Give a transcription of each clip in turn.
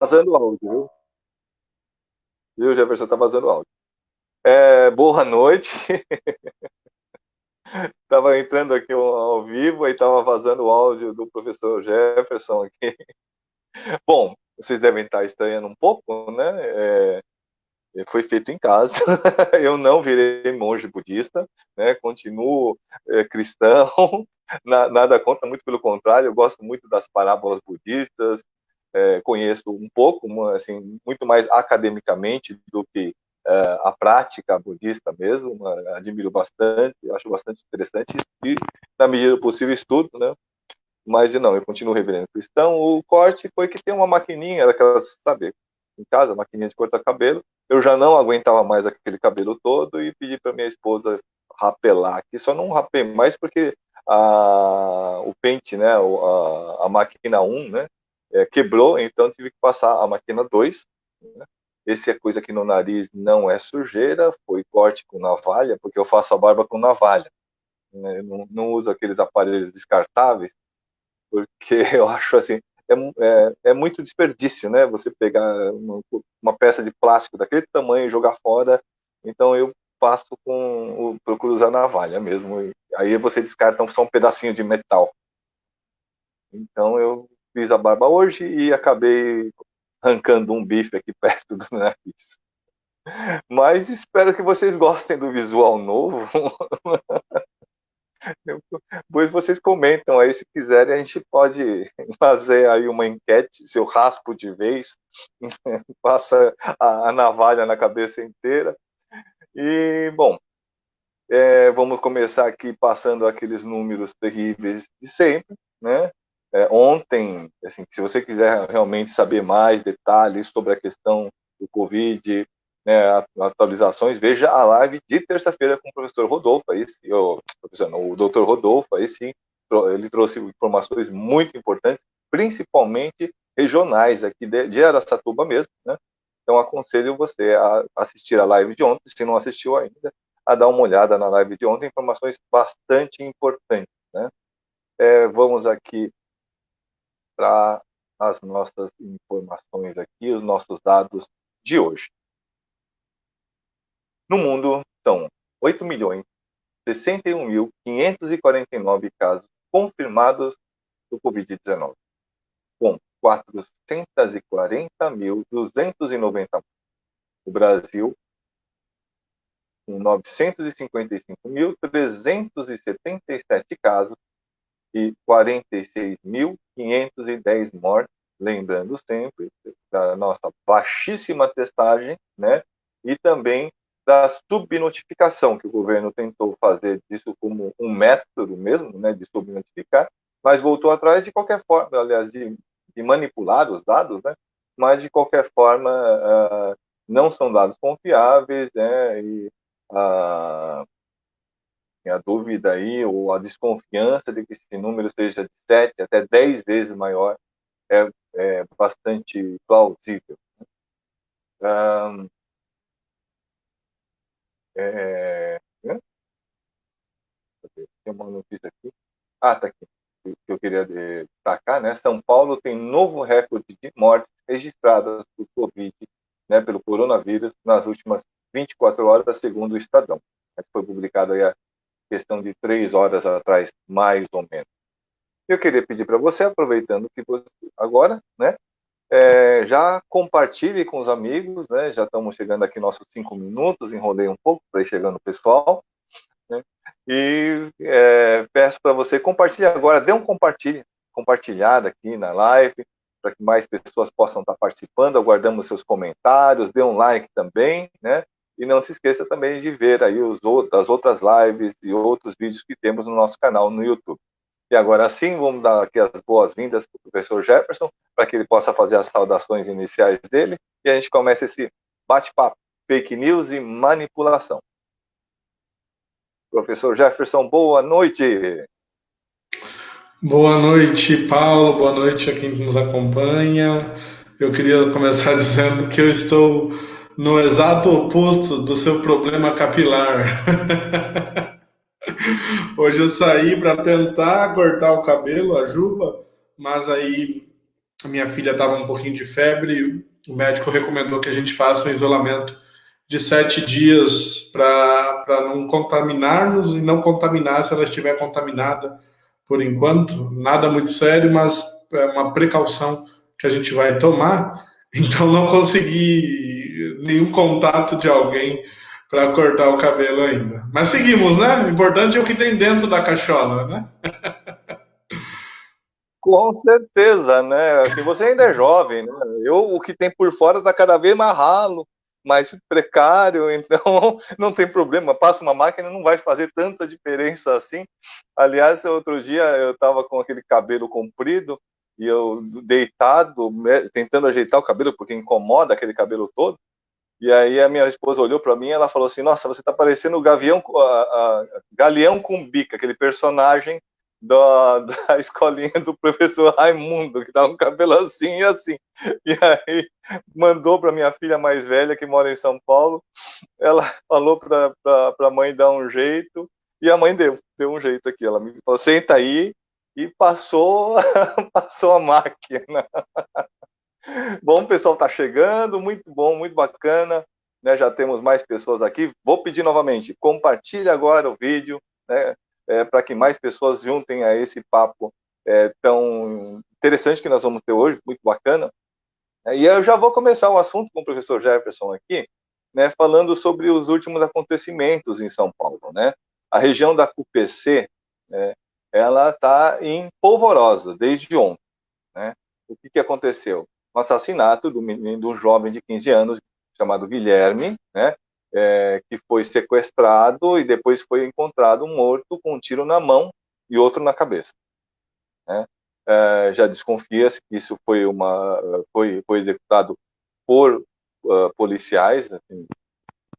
vazando áudio, viu? Viu, Jefferson? Tá vazando áudio. Boa noite. Tava entrando aqui ao vivo e tava vazando o áudio do professor Jefferson aqui. Bom, vocês devem estar estranhando um pouco, né? Foi feito em casa. Eu não virei monge budista, né? Continuo cristão. Nada contra, muito pelo contrário. Eu gosto muito das parábolas budistas. Conheço um pouco, assim, muito mais academicamente do que a prática budista mesmo. Admiro bastante, acho bastante interessante e, na medida do possível, estudo, né? Mas não, eu continuo reverendo cristão. O corte foi que tem uma maquininha, daquelas, sabe, em casa, maquininha de cortar cabelo. Eu já não aguentava mais aquele cabelo todo e pedi para minha esposa rapelar aqui. Só não rapei mais porque o pente, né, a máquina 1, né, quebrou, então tive que passar a máquina 2. Né? Esse é coisa que no nariz não é sujeira, foi corte com navalha, porque eu faço a barba com navalha. Né? Não uso aqueles aparelhos descartáveis, porque eu acho assim, é muito desperdício, né? Você pegar uma peça de plástico daquele tamanho e jogar fora. Então eu faço procuro usar navalha mesmo. E aí você descarta só um pedacinho de metal. Então eu fiz a barba hoje e acabei arrancando um bife aqui perto do nariz. Mas espero que vocês gostem do visual novo. Depois vocês comentam aí, se quiserem, a gente pode fazer aí uma enquete, se eu raspo de vez, passa a navalha na cabeça inteira. E, bom, vamos começar aqui passando aqueles números terríveis de sempre, né? Ontem, assim, se você quiser realmente saber mais detalhes sobre a questão do Covid, né, atualizações, veja a live de terça-feira com o professor Rodolfo, aí, o doutor Rodolfo, aí sim, ele trouxe informações muito importantes, principalmente regionais aqui de Araçatuba mesmo, né? Então aconselho você a assistir a live de ontem, se não assistiu ainda, a dar uma olhada na live de ontem, informações bastante importantes, né? Vamos aqui para as nossas informações aqui, os nossos dados de hoje. No mundo, são 8.061.549 casos confirmados do Covid-19, com 440.290. O Brasil, com 955.377 casos e 46.510 mortes, lembrando sempre da nossa baixíssima testagem, né? E também da subnotificação, que o governo tentou fazer disso como um método mesmo, né, de subnotificar, mas voltou atrás de qualquer forma, aliás, de manipular os dados, né? Mas de qualquer forma, não são dados confiáveis, né? E a dúvida aí, ou a desconfiança de que esse número seja de 7 até 10 vezes maior é bastante plausível. Um, tem uma notícia aqui. Tá aqui. Que eu queria destacar, né? São Paulo tem novo recorde de mortes registradas por Covid, né, pelo coronavírus, nas últimas 24 horas, segundo o Estadão. Foi publicado aí a questão de 3 horas atrás, mais ou menos. Eu queria pedir para você, aproveitando que você agora, né, já compartilhe com os amigos, né, já estamos chegando aqui nossos 5 minutos, enrolei um pouco para ir chegando o pessoal, né, e peço para você compartilhar agora, dê um compartilhada aqui na live, para que mais pessoas possam estar participando, aguardamos seus comentários, dê um like também, né, e não se esqueça também de ver aí as outras lives e outros vídeos que temos no nosso canal no YouTube. E agora sim, vamos dar aqui as boas-vindas para o professor Jefferson, para que ele possa fazer as saudações iniciais dele, e a gente começa esse bate-papo, fake news e manipulação. Professor Jefferson, boa noite. Boa noite, Paulo. Boa noite a quem nos acompanha. Eu queria começar dizendo que eu estou no exato oposto do seu problema capilar. Hoje eu saí para tentar cortar o cabelo, a juba, mas aí a minha filha estava um pouquinho de febre, o médico recomendou que a gente faça um isolamento de 7 dias para não contaminarmos e não contaminar se ela estiver contaminada por enquanto. Nada muito sério, mas é uma precaução que a gente vai tomar. Então não consegui nenhum contato de alguém para cortar o cabelo ainda. Mas seguimos, né? O importante é o que tem dentro da cachola, né? Com certeza, né? Assim, você ainda é jovem, né? O que tem por fora está cada vez mais ralo, mais precário, então não tem problema. Passa uma máquina, não vai fazer tanta diferença assim. Aliás, outro dia eu estava com aquele cabelo comprido e eu deitado, tentando ajeitar o cabelo, porque incomoda aquele cabelo todo. E aí a minha esposa olhou para mim e ela falou assim: Nossa, você está parecendo o Galeão com Bica, aquele personagem da escolinha do professor Raimundo, que tá com um cabelo assim e assim. E aí mandou para minha filha mais velha, que mora em São Paulo, ela falou para a mãe dar um jeito, e a mãe deu um jeito aqui. Ela me falou: Senta aí, e passou, passou a máquina. Bom, o pessoal está chegando, muito bom, muito bacana, né? Já temos mais pessoas aqui. Vou pedir novamente, compartilhe agora o vídeo, né? Para que mais pessoas juntem a esse papo tão interessante que nós vamos ter hoje, muito bacana. E eu já vou começar o assunto com o professor Jefferson aqui, né? Falando sobre os últimos acontecimentos em São Paulo, né? A região da CUPC, né? Ela está em polvorosa desde ontem, né? O que aconteceu? O assassinato de um jovem de 15 anos chamado Guilherme, né, que foi sequestrado e depois foi encontrado morto com um tiro na mão e outro na cabeça. Né? Já desconfia-se que isso foi executado por policiais. Assim,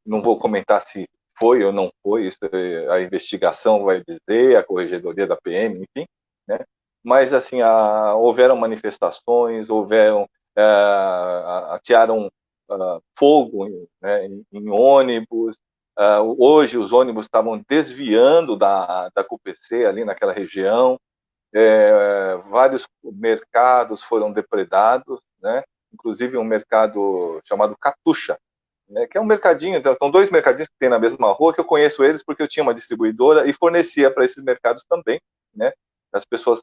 não vou comentar se foi ou não foi, isso a investigação vai dizer, a corregedoria da PM, enfim, né? Mas assim, houveram manifestações, atearam fogo, né, em ônibus. Hoje os ônibus estavam desviando da CUPC ali naquela região. Vários mercados foram depredados, né? Inclusive um mercado chamado Catuxa, né, que é um mercadinho. Então, são dois mercadinhos que tem na mesma rua, que eu conheço eles porque eu tinha uma distribuidora e fornecia para esses mercados também, né? As pessoas,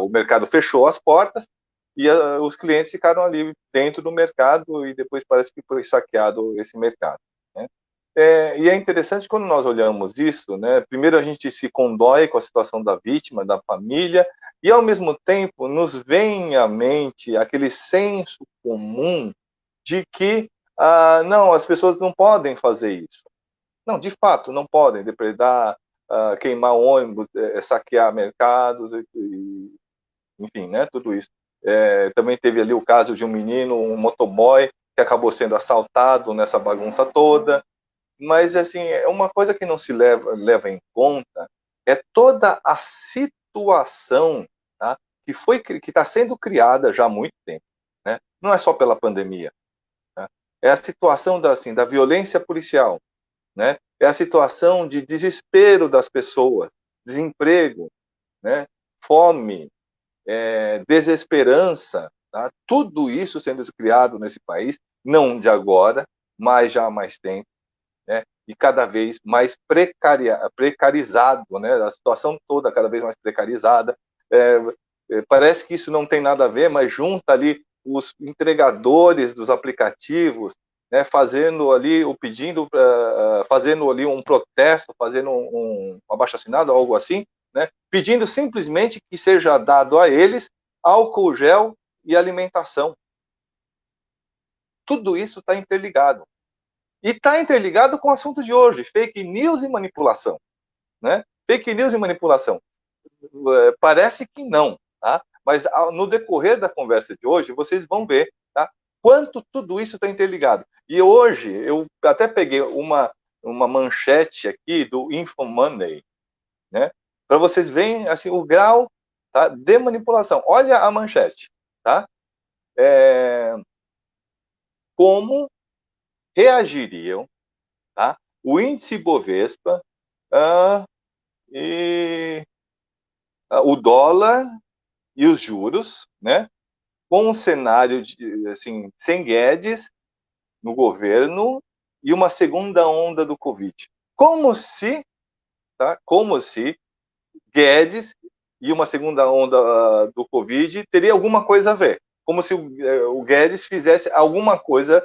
o mercado fechou as portas e os clientes ficaram ali dentro do mercado e depois parece que foi saqueado esse mercado, né? E é interessante quando nós olhamos isso, né? Primeiro a gente se condói com a situação da vítima, da família, e ao mesmo tempo nos vem à mente aquele senso comum de que não, as pessoas não podem fazer isso. Não, de fato, não podem depredar, queimar ônibus, saquear mercados, enfim, né, tudo isso. Também teve ali o caso de um menino, um motoboy, que acabou sendo assaltado nessa bagunça toda. Mas, assim, é uma coisa que não se leva em conta é toda a situação, tá, que está sendo criada já há muito tempo. Né? Não é só pela pandemia. É a situação da violência policial, né? É a situação de desespero das pessoas, desemprego, né? Fome, desesperança, tá? Tudo isso sendo criado nesse país, não de agora, mas já há mais tempo, né? E cada vez mais precarizado, né? A situação toda cada vez mais precarizada. Parece que isso não tem nada a ver, mas junta ali os entregadores dos aplicativos, né, fazendo ali o pedindo, fazendo ali um protesto, fazendo um abaixo-assinado, algo assim, né, pedindo simplesmente que seja dado a eles álcool gel e alimentação. Tudo isso está interligado. E está interligado com o assunto de hoje, fake news e manipulação. Né? Fake news e manipulação. Parece que não, tá? Mas no decorrer da conversa de hoje, vocês vão ver, tá, quanto tudo isso está interligado. E hoje, eu até peguei uma manchete aqui do InfoMoney, né, para vocês verem assim, o grau, tá, de manipulação. Olha a manchete. Tá? Como reagiriam, tá, o índice Bovespa e o dólar e os juros, né, com um cenário assim, sem Guedes no governo e uma segunda onda do Covid. Como se Guedes e uma segunda onda do Covid teria alguma coisa a ver. Como se o Guedes fizesse alguma coisa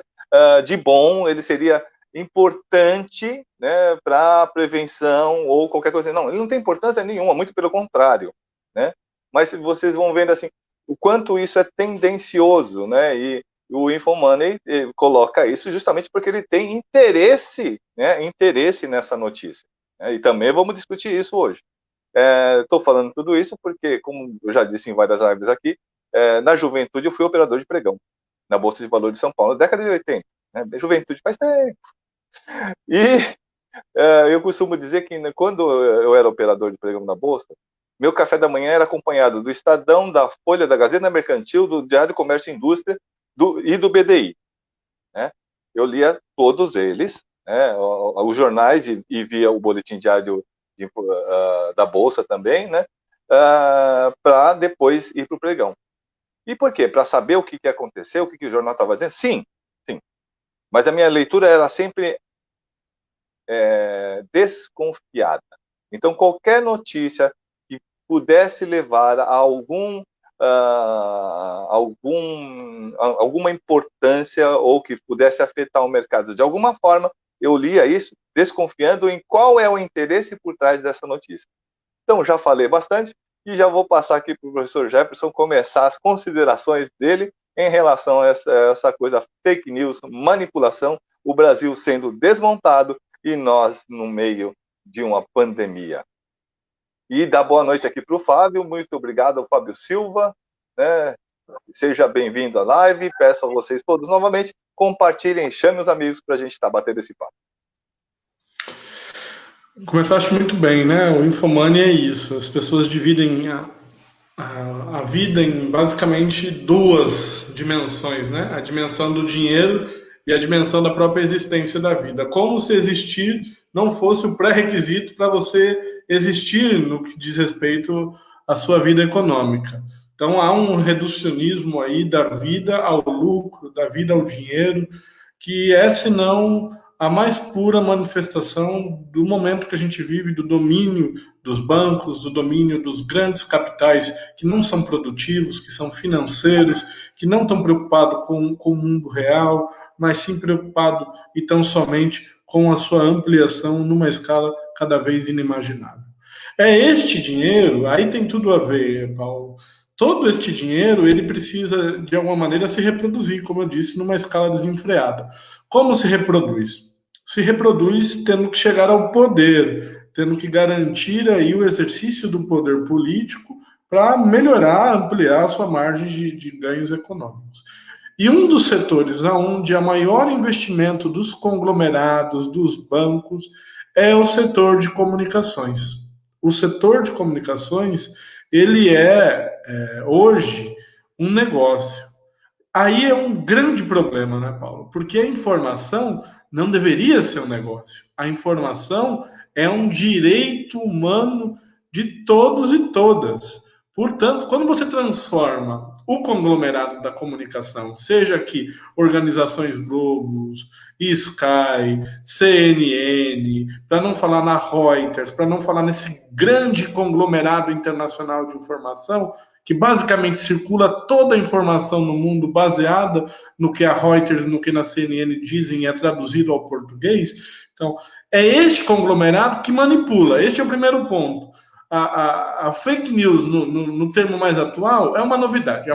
de bom, ele seria importante, né, para a prevenção ou qualquer coisa. Não, ele não tem importância nenhuma, muito pelo contrário, né? Mas vocês vão vendo assim o quanto isso é tendencioso, né? E o InfoMoney coloca isso justamente porque ele tem interesse, né? Interesse nessa notícia. Né? E também vamos discutir isso hoje. Estou falando tudo isso porque, como eu já disse em várias lives aqui, na juventude eu fui operador de pregão na Bolsa de Valores de São Paulo, na década de 80. Né? Juventude faz tempo. E eu costumo dizer que quando eu era operador de pregão na Bolsa, meu café da manhã era acompanhado do Estadão, da Folha, da Gazeta Mercantil, do Diário do Comércio e Indústria e do BDI. Né? Eu lia todos eles, né? Os jornais e via o boletim diário da Bolsa também, né? Para depois ir para o pregão. E por quê? Para saber o que aconteceu, o que o jornal estava dizendo? Sim. Mas a minha leitura era sempre desconfiada. Então, qualquer notícia que pudesse levar a alguma importância ou que pudesse afetar o mercado de alguma forma, eu lia isso desconfiando em qual é o interesse por trás dessa notícia. Então, já falei bastante e já vou passar aqui para o professor Jefferson começar as considerações dele em relação a essa coisa fake news, manipulação, o Brasil sendo desmontado e nós no meio de uma pandemia. E dar boa noite aqui para o Fábio, muito obrigado ao Fábio Silva, né? Seja bem-vindo à live, peço a vocês todos novamente, compartilhem, chamem os amigos para a gente estar batendo esse papo. Começaste muito bem, né? O Infomoney é isso, as pessoas dividem a vida em basicamente duas dimensões, né? A dimensão do dinheiro e a dimensão da própria existência da vida. Como se existir não fosse o pré-requisito para você existir no que diz respeito à sua vida econômica. Então há um reducionismo aí da vida ao lucro, da vida ao dinheiro, que é, senão, a mais pura manifestação do momento que a gente vive, do domínio dos bancos, do domínio dos grandes capitais que não são produtivos, que são financeiros, que não estão preocupados com o mundo real, mas sim preocupados e tão somente com a sua ampliação numa escala cada vez inimaginável. É este dinheiro, aí tem tudo a ver, Paulo. Todo este dinheiro, ele precisa, de alguma maneira, se reproduzir, como eu disse, numa escala desenfreada. Como se reproduz? Se reproduz tendo que chegar ao poder, tendo que garantir aí o exercício do poder político para melhorar, ampliar a sua margem de ganhos econômicos. E um dos setores onde há maior investimento dos conglomerados, dos bancos, é o setor de comunicações. O setor de comunicações, ele hoje um negócio. Aí é um grande problema, né, Paulo? Porque a informação não deveria ser um negócio. A informação é um direito humano de todos e todas. Portanto, quando você transforma o conglomerado da comunicação, seja aqui organizações Globo, Sky, CNN, para não falar na Reuters, para não falar nesse grande conglomerado internacional de informação, que basicamente circula toda a informação no mundo baseada no que a Reuters, no que na CNN dizem e é traduzido ao português. Então, é este conglomerado que manipula. Este é o primeiro ponto. A fake news, no termo mais atual, é uma novidade.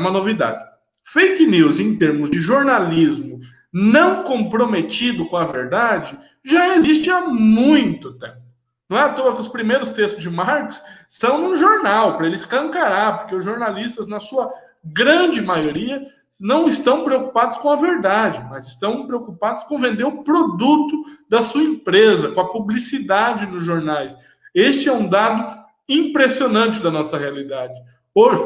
Fake news, em termos de jornalismo não comprometido com a verdade, já existe há muito tempo. Não é à toa que os primeiros textos de Marx são num jornal, para ele escancarar, porque os jornalistas, na sua grande maioria, não estão preocupados com a verdade, mas estão preocupados com vender o produto da sua empresa, com a publicidade nos jornais. Este é um dado impressionante da nossa realidade. Hoje,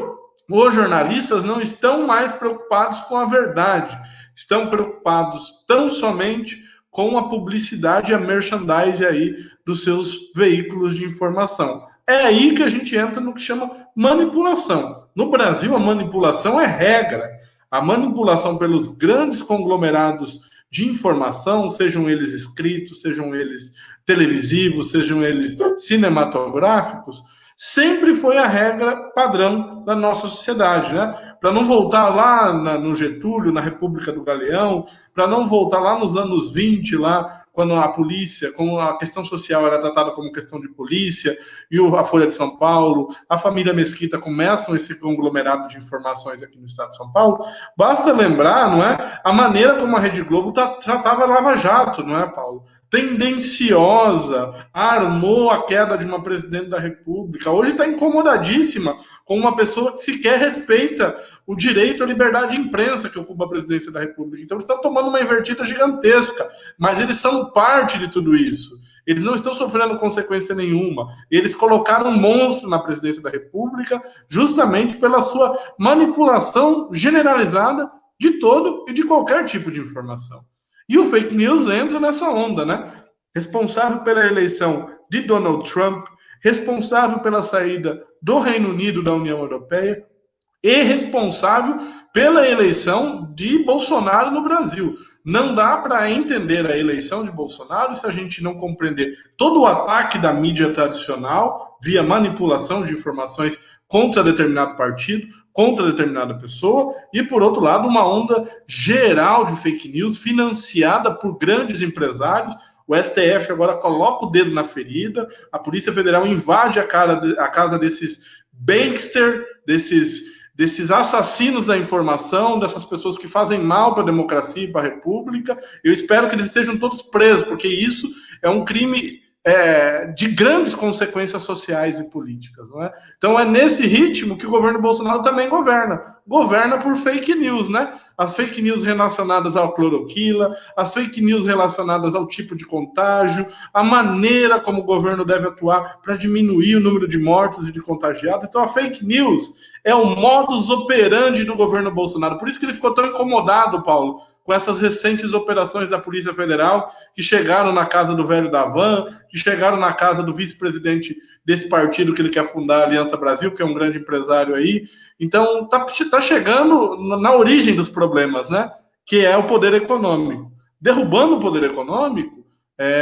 os jornalistas não estão mais preocupados com a verdade, estão preocupados tão somente com a publicidade e a merchandising aí dos seus veículos de informação. É aí que a gente entra no que chama manipulação. No Brasil, a manipulação é regra. A manipulação pelos grandes conglomerados de informação, sejam eles escritos, sejam eles televisivos, sejam eles cinematográficos, sempre foi a regra padrão da nossa sociedade, né? Para não voltar lá no Getúlio, na República do Galeão, para não voltar lá nos anos 20, lá quando a polícia, como a questão social era tratada como questão de polícia, e a Folha de São Paulo, a família Mesquita começam esse conglomerado de informações aqui no estado de São Paulo. Basta lembrar, não é, a maneira como a Rede Globo tratava a Lava Jato, não é, Paulo? Tendenciosa, armou a queda de uma presidente da República. Hoje está incomodadíssima com uma pessoa que sequer respeita o direito à liberdade de imprensa que ocupa a presidência da República. Então, eles estão tomando uma invertida gigantesca, mas eles são parte de tudo isso. Eles não estão sofrendo consequência nenhuma. Eles colocaram um monstro na presidência da República justamente pela sua manipulação generalizada de todo e de qualquer tipo de informação. E o fake news entra nessa onda, né? Responsável pela eleição de Donald Trump, responsável pela saída do Reino Unido da União Europeia e responsável pela eleição de Bolsonaro no Brasil. Não dá para entender a eleição de Bolsonaro se a gente não compreender todo o ataque da mídia tradicional via manipulação de informações contra determinado partido, contra determinada pessoa, e, por outro lado, uma onda geral de fake news financiada por grandes empresários. O STF agora coloca o dedo na ferida, a Polícia Federal invade a casa desses bankster, desses assassinos da informação, dessas pessoas que fazem mal para a democracia e para a República. Eu espero que eles estejam todos presos, porque isso é um crime de grandes consequências sociais e políticas. Não é? Então é nesse ritmo que o governo Bolsonaro também governa. Governa por fake news, né? As fake news relacionadas ao cloroquina, as fake news relacionadas ao tipo de contágio, a maneira como o governo deve atuar para diminuir o número de mortos e de contagiados. Então a fake news é o modus operandi do governo Bolsonaro. Por isso que ele ficou tão incomodado, Paulo, com essas recentes operações da Polícia Federal, que chegaram na casa do velho da van, que chegaram na casa do vice-presidente desse partido que ele quer fundar, a Aliança Brasil, que é um grande empresário aí. Então, tá chegando na origem dos problemas, né? Que é o poder econômico. Derrubando o poder econômico,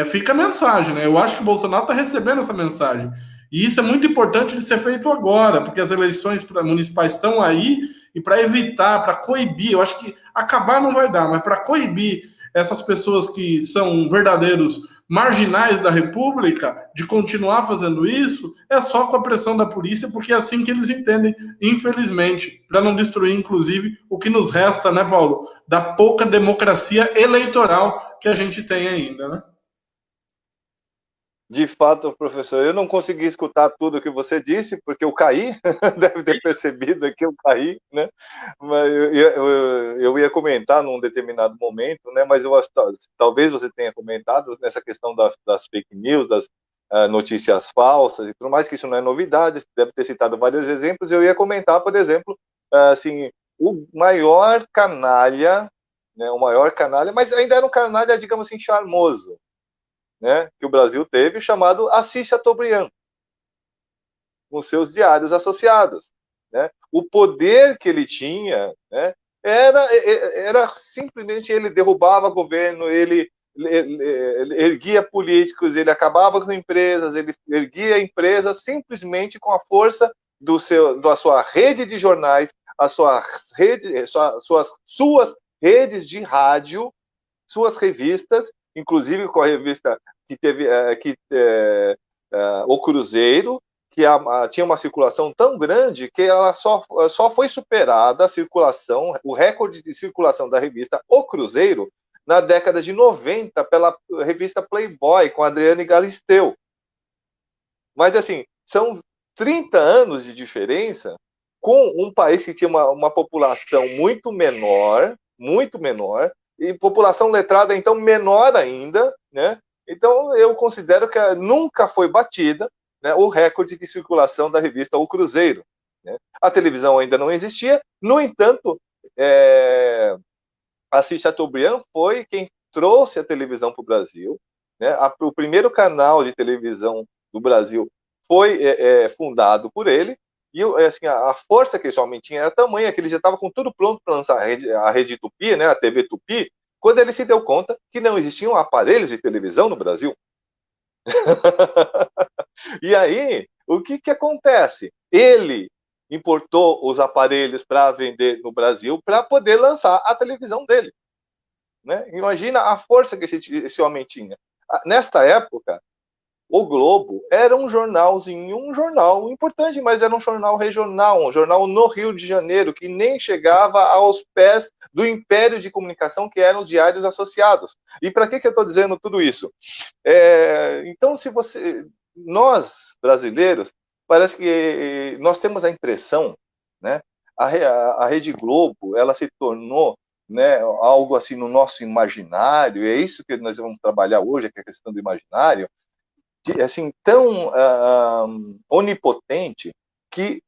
fica a mensagem, né? Eu acho que o Bolsonaro está recebendo essa mensagem. E isso é muito importante de ser feito agora, porque as eleições municipais estão aí, e para evitar, para coibir, eu acho que acabar não vai dar, mas para coibir essas pessoas que são verdadeiros marginais da República de continuar fazendo isso, é só com a pressão da polícia, porque é assim que eles entendem, infelizmente, para não destruir, inclusive, o que nos resta, né, Paulo, da pouca democracia eleitoral que a gente tem ainda, né? De fato, professor, eu não consegui escutar tudo o que você disse, porque eu caí, deve ter percebido que eu caí, né? Mas eu ia comentar num determinado momento, né? Mas eu acho que talvez você tenha comentado nessa questão das fake news, das notícias falsas e tudo mais, que isso não é novidade, você deve ter citado vários exemplos. Eu ia comentar, por exemplo, assim, o maior canalha, né? O maior canalha, mas ainda era um canalha, digamos assim, charmoso, né, que o Brasil teve, chamado Assis Chateaubriand, com seus diários associados. Né? O poder que ele tinha, né, era simplesmente, ele derrubava governo, ele erguia políticos, ele acabava com empresas, ele erguia empresas simplesmente com a força da sua rede de jornais, suas redes de rádio, suas revistas, inclusive com a revista que teve O Cruzeiro, que tinha uma circulação tão grande que ela só foi superada a circulação, o recorde de circulação da revista O Cruzeiro na década de 90 pela revista Playboy, com Adriane Galisteu. Mas assim, são 30 anos de diferença com um país que tinha uma população muito menor, e população letrada, então, menor ainda, né? Então, eu considero que nunca foi batida, né, o recorde de circulação da revista O Cruzeiro. Né? A televisão ainda não existia, no entanto, Assis Chateaubriand foi quem trouxe a televisão para o Brasil. Né? O primeiro canal de televisão do Brasil foi fundado por ele, E assim, a força que esse homem tinha era tamanha que ele já estava com tudo pronto para lançar a rede Tupi, né, a TV Tupi, quando ele se deu conta que não existiam aparelhos de televisão no Brasil. E aí, o que acontece? Ele importou os aparelhos para vender no Brasil para poder lançar a televisão dele. Né? Imagina a força que esse homem tinha. Nesta época, o Globo era um jornalzinho, um jornal importante, mas era um jornal regional, um jornal no Rio de Janeiro, que nem chegava aos pés do império de comunicação que eram os diários associados. E para que eu estou dizendo tudo isso? Então, nós, brasileiros, parece que nós temos a impressão, né? A Rede Globo, ela se tornou, né, algo assim no nosso imaginário, e é isso que nós vamos trabalhar hoje, que é a questão do imaginário, assim, tão onipotente, que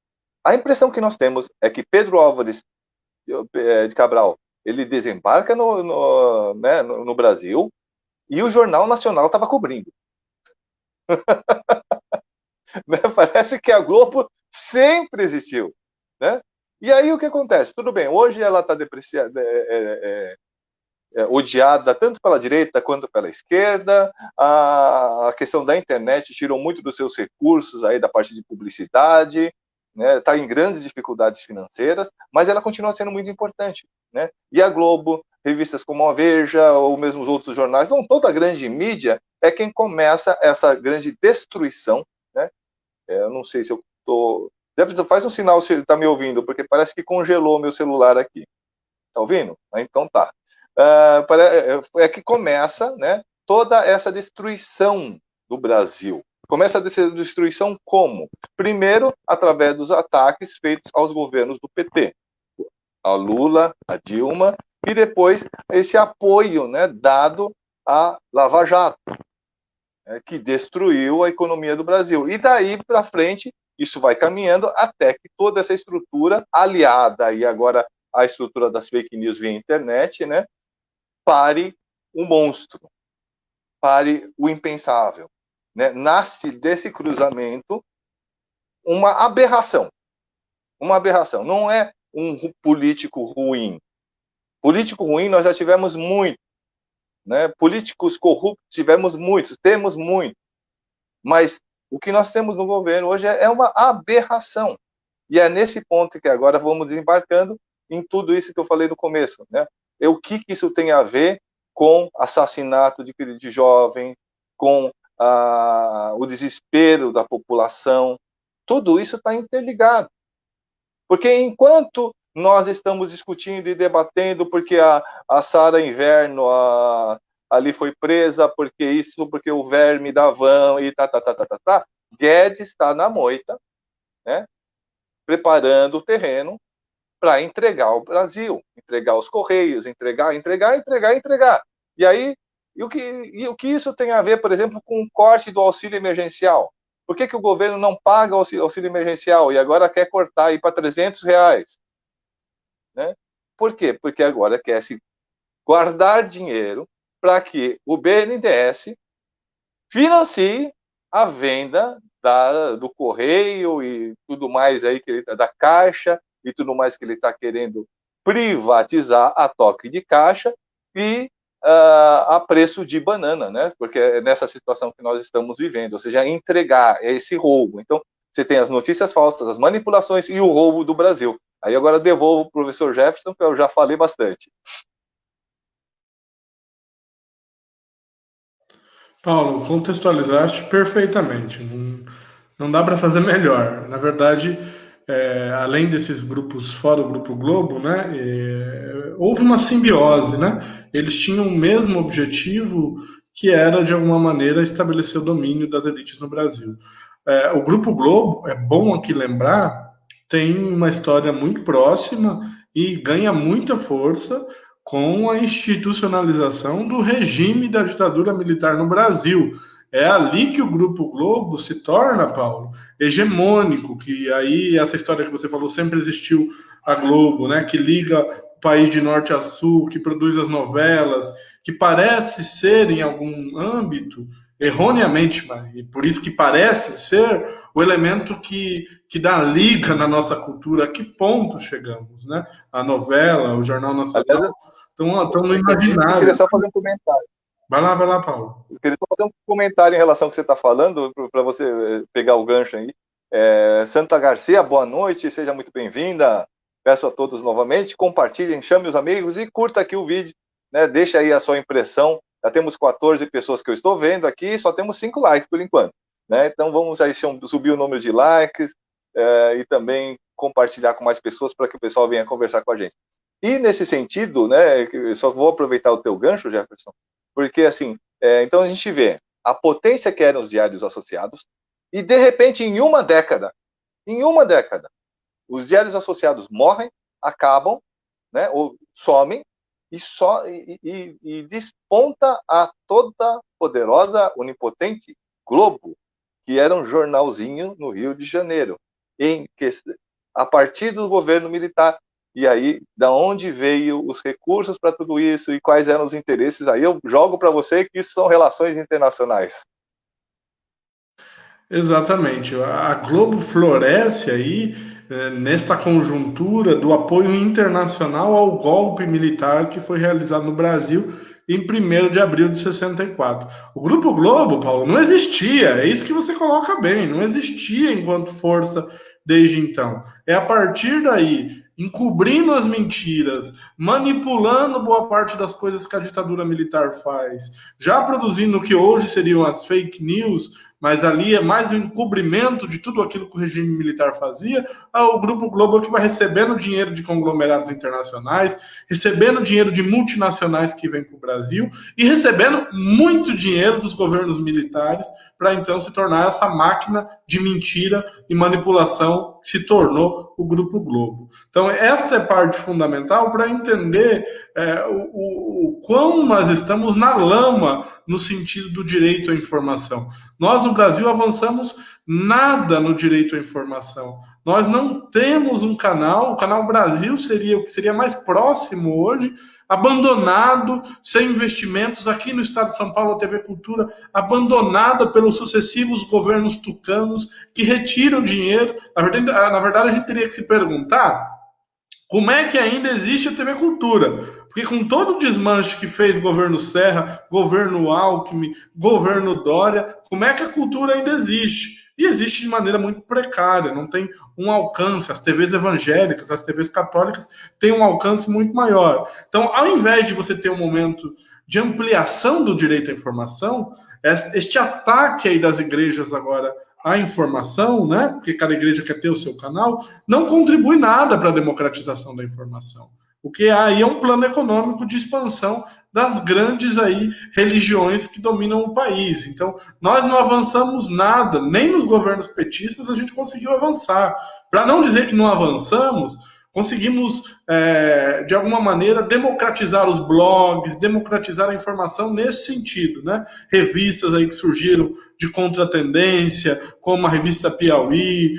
a impressão que nós temos é que Pedro Álvares de Cabral, ele desembarca no Brasil, e o Jornal Nacional estava cobrindo. Né? Parece que a Globo sempre existiu. Né? E aí o que acontece? Tudo bem, hoje ela está depreciada, odiada tanto pela direita quanto pela esquerda. A questão da internet tirou muito dos seus recursos aí da parte de publicidade, né? Está em grandes dificuldades financeiras, mas ela continua sendo muito importante. Né? E a Globo, revistas como a Veja, ou mesmo os outros jornais, não, toda a grande mídia é quem começa essa grande destruição. Né? Eu não sei se eu estou... Faz um sinal se ele está me ouvindo, porque parece que congelou meu celular aqui. Está ouvindo? Então tá. É que começa, né, toda essa destruição do Brasil. Começa a destruição como? Primeiro, através dos ataques feitos aos governos do PT. A Lula, a Dilma, e depois esse apoio, né, dado à Lava Jato, que destruiu a economia do Brasil. E daí para frente, isso vai caminhando até que toda essa estrutura, aliada e agora a estrutura das fake news via internet, né, pare o monstro, pare o impensável. Né? Nasce desse cruzamento uma aberração. Uma aberração. Não é um político ruim. Político ruim nós já tivemos muito. Né? Políticos corruptos tivemos muitos, temos muito. Mas o que nós temos no governo hoje é uma aberração. E é nesse ponto que agora vamos desembarcando em tudo isso que eu falei no começo. Né? O que isso tem a ver com assassinato de jovem, com o desespero da população. Tudo isso está interligado. Porque enquanto nós estamos discutindo e debatendo porque a Sara Inverno ali foi presa, porque o verme da van e Guedes está na moita, né, preparando o terreno para entregar o Brasil, entregar os Correios, entregar. E aí, o que isso tem a ver, por exemplo, com o corte do auxílio emergencial? Por que o governo não paga o auxílio emergencial e agora quer cortar aí para R$300? Né? Por quê? Porque agora quer se guardar dinheiro para que o BNDES financie a venda do Correio e tudo mais aí, da Caixa, e tudo mais que ele está querendo privatizar a toque de caixa e a preço de banana, né? Porque é nessa situação que nós estamos vivendo, ou seja, entregar esse roubo. Então, você tem as notícias falsas, as manipulações e o roubo do Brasil. Aí agora devolvo para o professor Jefferson, que eu já falei bastante. Paulo, contextualizaste perfeitamente. Não dá para fazer melhor. Na verdade, além desses grupos fora o Grupo Globo, né, houve uma simbiose, né? Eles tinham o mesmo objetivo, que era, de alguma maneira, estabelecer o domínio das elites no Brasil. O Grupo Globo, é bom aqui lembrar, tem uma história muito próxima e ganha muita força com a institucionalização do regime da ditadura militar no Brasil. É ali que o Grupo Globo se torna, Paulo, hegemônico, que aí essa história que você falou, sempre existiu a Globo, né, que liga o país de norte a sul, que produz as novelas, que parece ser, em algum âmbito, erroneamente, e por isso que parece ser o elemento que dá liga na nossa cultura, a que ponto chegamos, né? A novela, o Jornal Aliás, Nacional estão no eu queria imaginário. só fazer um comentário. Vai lá, Paulo. Eu queria só fazer um comentário em relação ao que você está falando, para você pegar o gancho aí. Santa Garcia, boa noite, seja muito bem-vinda. Peço a todos novamente, compartilhem, chame os amigos e curta aqui o vídeo, né? Deixa aí a sua impressão. Já temos 14 pessoas que eu estou vendo aqui, só temos 5 likes por enquanto, né? Então vamos aí subir o número de likes e também compartilhar com mais pessoas para que o pessoal venha conversar com a gente. E nesse sentido, né, eu só vou aproveitar o teu gancho, Jefferson, porque assim, então a gente vê a potência que eram os diários associados e de repente em uma década, os diários associados morrem, acabam, né, ou somem e desponta a toda poderosa, onipotente Globo, que era um jornalzinho no Rio de Janeiro, a partir do governo militar. E aí, da onde veio os recursos para tudo isso e quais eram os interesses? Aí eu jogo para você que isso são relações internacionais. Exatamente. A Globo floresce aí nesta conjuntura do apoio internacional ao golpe militar que foi realizado no Brasil em 1º de abril de 64. O Grupo Globo, Paulo, não existia, é isso que você coloca bem, não existia enquanto força desde então. É a partir daí, encobrindo as mentiras, manipulando boa parte das coisas que a ditadura militar faz, já produzindo o que hoje seriam as fake news, mas ali é mais um encobrimento de tudo aquilo que o regime militar fazia, o Grupo Globo que vai recebendo dinheiro de conglomerados internacionais, recebendo dinheiro de multinacionais que vêm para o Brasil e recebendo muito dinheiro dos governos militares para então se tornar essa máquina de mentira e manipulação que se tornou o Grupo Globo. Então, esta é parte fundamental para entender o quão nós estamos na lama no sentido do direito à informação. Nós, no Brasil, avançamos nada no direito à informação. Nós não temos um canal, o Canal Brasil seria o que seria mais próximo hoje, abandonado, sem investimentos. Aqui no estado de São Paulo, a TV Cultura, abandonada pelos sucessivos governos tucanos, que retiram dinheiro. Na verdade, a gente teria que se perguntar como é que ainda existe a TV Cultura? Porque com todo o desmanche que fez governo Serra, governo Alckmin, governo Dória, como é que a cultura ainda existe? E existe de maneira muito precária, não tem um alcance. As TVs evangélicas, as TVs católicas têm um alcance muito maior. Então, ao invés de você ter um momento de ampliação do direito à informação, este ataque aí das igrejas agora à informação, né? Porque cada igreja quer ter o seu canal, não contribui nada para a democratização da informação. O que aí é um plano econômico de expansão das grandes aí religiões que dominam o país. Então, nós não avançamos nada, nem nos governos petistas a gente conseguiu avançar. Para não dizer que não avançamos, conseguimos, de alguma maneira, democratizar os blogs, democratizar a informação nesse sentido, né? Revistas aí que surgiram de contratendência, como a revista Piauí,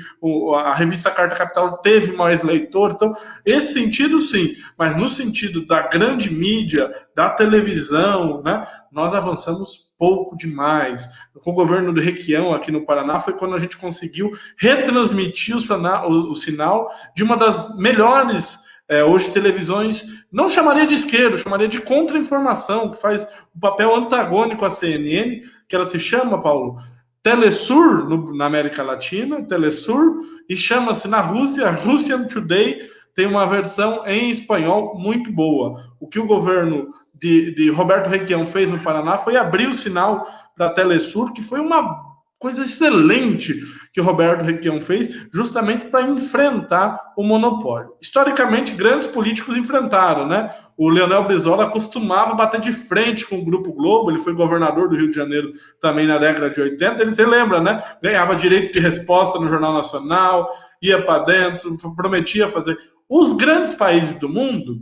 a revista Carta Capital teve mais leitores. Então, esse sentido, sim. Mas no sentido da grande mídia, da televisão, né? Nós avançamos pouco demais. Com o governo do Requião, aqui no Paraná, foi quando a gente conseguiu retransmitir o sinal de uma das melhores, hoje, televisões, não chamaria de esquerda, chamaria de contra-informação, que faz o papel antagônico à CNN, que ela se chama, Paulo, Telesur, na América Latina, Telesur, e chama-se na Rússia, Russian Today, tem uma versão em espanhol muito boa. O que o governo de Roberto Requião fez no Paraná foi abrir o sinal para a Telesur, que foi uma coisa excelente que o Roberto Requião fez, justamente para enfrentar o monopólio. Historicamente, grandes políticos enfrentaram, né? O Leonel Brizola costumava bater de frente com o Grupo Globo, ele foi governador do Rio de Janeiro também na década de 80, você lembra, né? Ganhava direito de resposta no Jornal Nacional, ia para dentro, prometia fazer. Os grandes países do mundo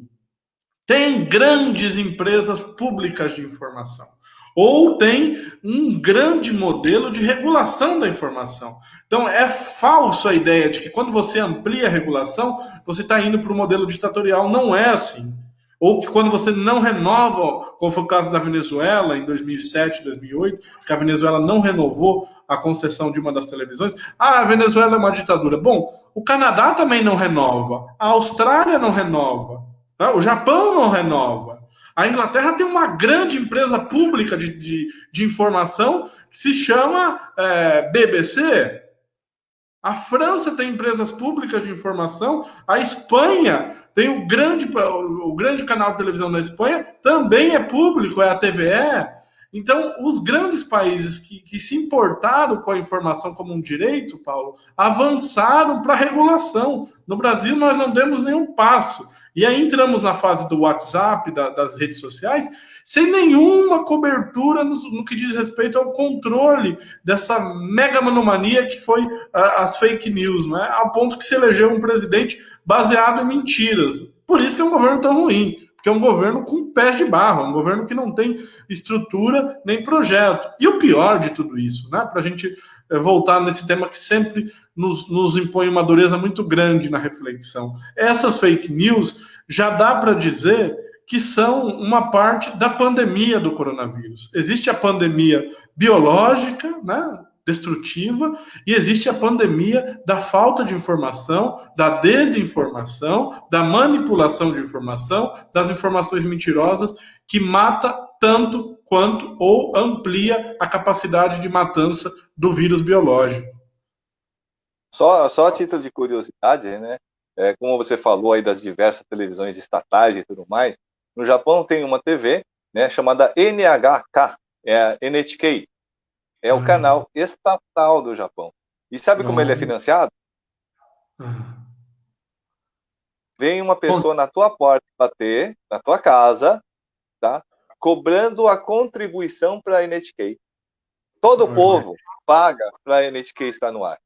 têm grandes empresas públicas de informação, ou tem um grande modelo de regulação da informação. Então, é falsa a ideia de que quando você amplia a regulação, você está indo para o modelo ditatorial. Não é assim. Ou que quando você não renova, como foi o caso da Venezuela em 2007, 2008, que a Venezuela não renovou a concessão de uma das televisões, a Venezuela é uma ditadura. Bom, o Canadá também não renova, a Austrália não renova, né? O Japão não renova. A Inglaterra tem uma grande empresa pública de informação que se chama BBC. A França tem empresas públicas de informação, a Espanha tem o grande canal de televisão na Espanha, também é público, é a TVE. Então, os grandes países que se importaram com a informação como um direito, Paulo, avançaram para a regulação. No Brasil, nós não demos nenhum passo. E aí entramos na fase do WhatsApp, das redes sociais, sem nenhuma cobertura no que diz respeito ao controle dessa megamonomania que foi as fake news, né? Ao ponto que se elegeu um presidente baseado em mentiras. Por isso que é um governo tão ruim, porque é um governo com pés de barro, um governo que não tem estrutura nem projeto. E o pior de tudo isso, né? Para a gente voltar nesse tema que sempre nos impõe uma dureza muito grande na reflexão. Essas fake news já dá para dizer que são uma parte da pandemia do coronavírus. Existe a pandemia biológica, né, destrutiva, e existe a pandemia da falta de informação, da desinformação, da manipulação de informação, das informações mentirosas, que mata tanto quanto ou amplia a capacidade de matança do vírus biológico. Só a título de curiosidade, né? Como você falou aí das diversas televisões estatais e tudo mais, no Japão tem uma TV, né, chamada NHK, é a NHK, é o canal estatal do Japão. E sabe como ele é financiado? Vem uma pessoa na tua porta bater, na tua casa, tá? Cobrando a contribuição para a NHK. Todo o povo paga para a NHK estar no ar.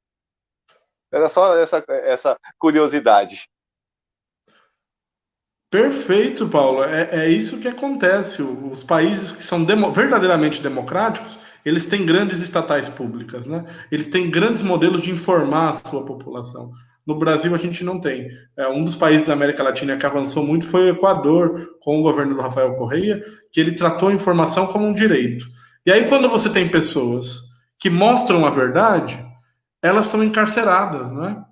Era só essa curiosidade. Perfeito, Paulo. É isso que acontece. Os países que são verdadeiramente democráticos, eles têm grandes estatais públicas, né? Eles têm grandes modelos de informar a sua população. No Brasil, a gente não tem. Um dos países da América Latina que avançou muito foi o Equador, com o governo do Rafael Correia, que ele tratou a informação como um direito. E aí, quando você tem pessoas que mostram a verdade, elas são encarceradas, né?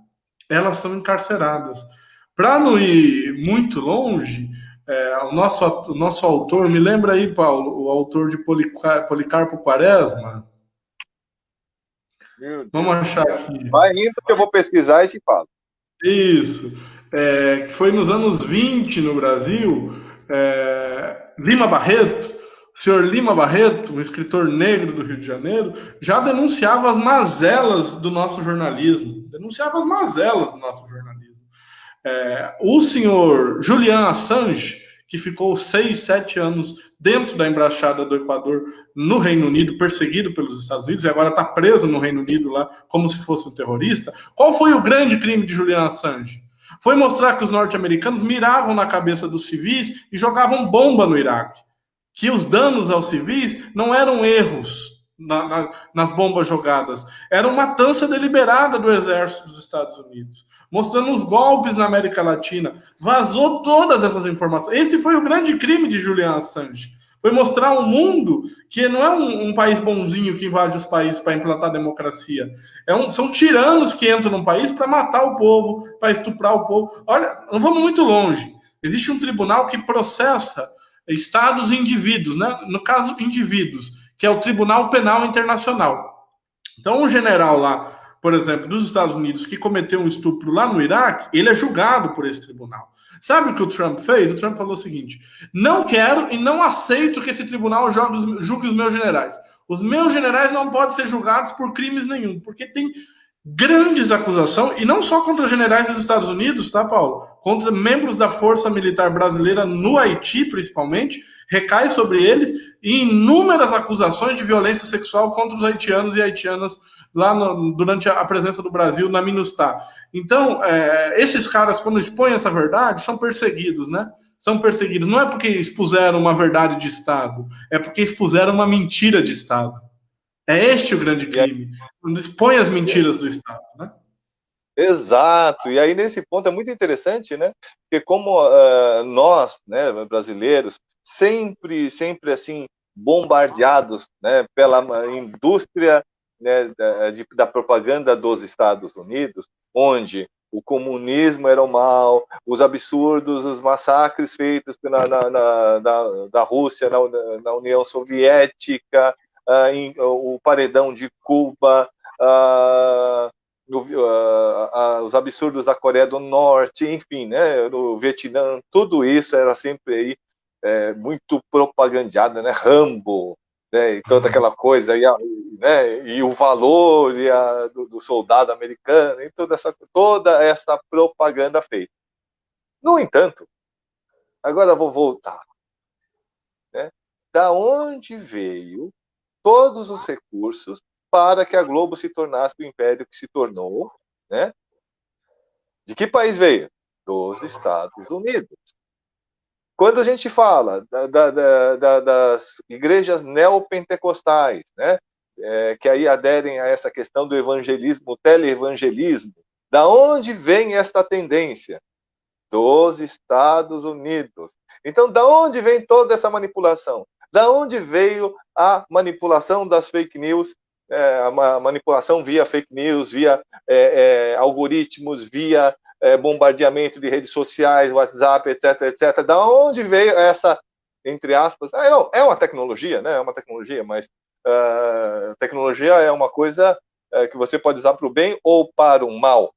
Elas são encarceradas. Para não ir muito longe, o nosso autor, me lembra aí, Paulo, o autor de Policarpo Quaresma? Vamos achar aqui. Vai indo que eu vou pesquisar e te falo. Isso. Que foi nos anos 20 no Brasil, Lima Barreto, o senhor Lima Barreto, um escritor negro do Rio de Janeiro, já denunciava as mazelas do nosso jornalismo. Denunciava as mazelas do nosso jornalismo. O senhor Julian Assange, que ficou 6, 7 anos dentro da embaixada do Equador no Reino Unido, perseguido pelos Estados Unidos, e agora está preso no Reino Unido lá como se fosse um terrorista. Qual foi o grande crime de Julian Assange? Foi mostrar que os norte-americanos miravam na cabeça dos civis e jogavam bomba no Iraque. Que os danos aos civis não eram erros nas bombas jogadas, era uma matança deliberada do exército dos Estados Unidos, mostrando os golpes na América Latina, vazou todas essas informações. Esse foi o grande crime de Julian Assange, foi mostrar ao mundo que não é um país bonzinho que invade os países para implantar a democracia, são tiranos que entram num país para matar o povo, para estuprar o povo. Olha, não vamos muito longe, existe um tribunal que processa estados e indivíduos, né? No caso, indivíduos, que é o Tribunal Penal Internacional. Então, um general lá, por exemplo, dos Estados Unidos, que cometeu um estupro lá no Iraque, ele é julgado por esse tribunal. Sabe o que o Trump fez? O Trump falou o seguinte: não quero e não aceito que esse tribunal julgue os meus generais. Os meus generais não podem ser julgados por crimes nenhum, porque tem grandes acusações, e não só contra generais dos Estados Unidos, tá, Paulo? Contra membros da Força Militar Brasileira no Haiti, principalmente, recai sobre eles inúmeras acusações de violência sexual contra os haitianos e haitianas lá durante a presença do Brasil na MINUSTAH. Então, esses caras, quando expõem essa verdade, são perseguidos, né? São perseguidos. Não é porque expuseram uma verdade de Estado, é porque expuseram uma mentira de Estado. É este o grande crime, quando expõe as mentiras do Estado, né? Exato, e aí nesse ponto é muito interessante, né? Porque como nós, né, brasileiros, sempre assim bombardeados, né, pela indústria, né, da propaganda dos Estados Unidos, onde o comunismo era o mal, os absurdos, os massacres feitos da Rússia na União Soviética, o paredão de Cuba, os absurdos da Coreia do Norte, enfim, né, no Vietnã, tudo isso era sempre aí muito propagandeado, né, Rambo, né, e toda aquela coisa, né, e o valor do soldado americano, e toda essa propaganda feita. No entanto, agora vou voltar, né, da onde veio todos os recursos para que a Globo se tornasse o império que se tornou, né? De que país veio? Dos Estados Unidos. Quando a gente fala das igrejas neopentecostais, né, que aí aderem a essa questão do evangelismo, teleevangelismo, da onde vem esta tendência? Dos Estados Unidos. Então, da onde vem toda essa manipulação? Da onde veio a manipulação das fake news? A manipulação via fake news, via algoritmos, via bombardeamento de redes sociais, WhatsApp, etc, etc. Da onde veio essa, entre aspas, não, é uma tecnologia, né? É uma tecnologia, mas tecnologia é uma coisa que você pode usar para o bem ou para o mal,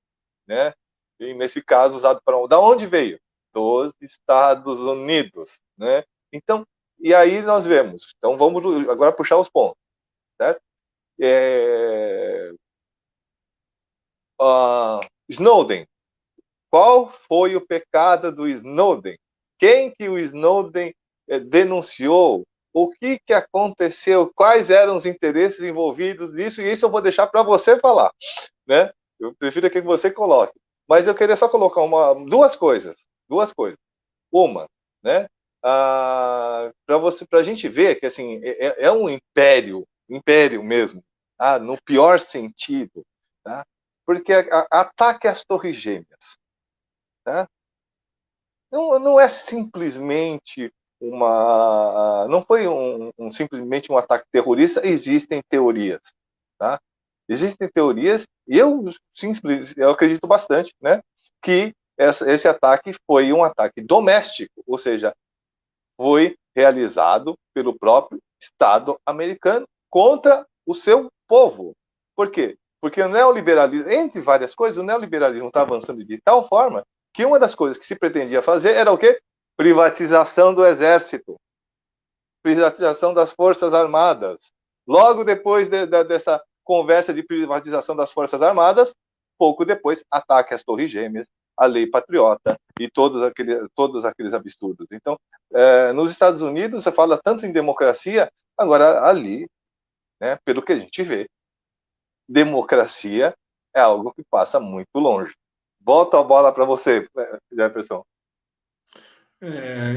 né? E nesse caso, usado para da onde veio? Dos Estados Unidos, né? Então, e aí nós vemos. Então, vamos agora puxar os pontos, certo? Snowden. Qual foi o pecado do Snowden? Quem que o Snowden denunciou? O que que aconteceu? Quais eram os interesses envolvidos nisso? E isso eu vou deixar para você falar, né? Eu prefiro que você coloque. Mas eu queria só colocar duas coisas. Uma, né? Para a gente ver que assim é um império mesmo, no pior sentido, tá? Porque ataque às Torres Gêmeas, tá? Não é simplesmente não foi simplesmente um ataque terrorista. Existem teorias, tá? Existem teorias e eu acredito bastante, né, que esse ataque foi um ataque doméstico, ou seja, foi realizado pelo próprio Estado americano contra o seu povo. Por quê? Porque o neoliberalismo, entre várias coisas, o neoliberalismo está avançando de tal forma que uma das coisas que se pretendia fazer era o quê? Privatização do exército, privatização das forças armadas. Logo depois dessa conversa de privatização das forças armadas, pouco depois, ataque às Torres Gêmeas, a lei patriota e todos aqueles absurdos. Então, nos Estados Unidos, você fala tanto em democracia, agora ali, né, pelo que a gente vê, democracia é algo que passa muito longe. Volto a bola para você, Jefferson.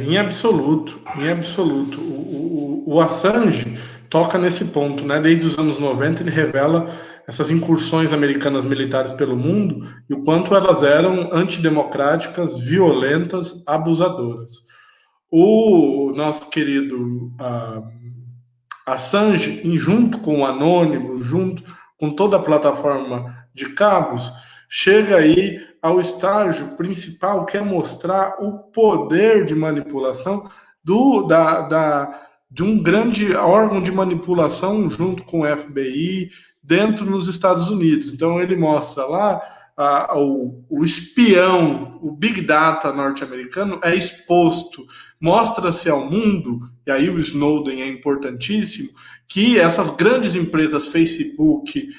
Em absoluto, em absoluto. O Assange toca nesse ponto, né? Desde os anos 90 ele revela essas incursões americanas militares pelo mundo e o quanto elas eram antidemocráticas, violentas, abusadoras. O nosso querido Assange, junto com o Anonymous, junto com toda a plataforma de cabos, chega aí ao estágio principal, que é mostrar o poder de manipulação de um grande órgão de manipulação junto com o FBI dentro dos Estados Unidos. Então ele mostra lá o espião, o Big Data norte-americano é exposto, mostra-se ao mundo, e aí o Snowden é importantíssimo, que essas grandes empresas, Facebook,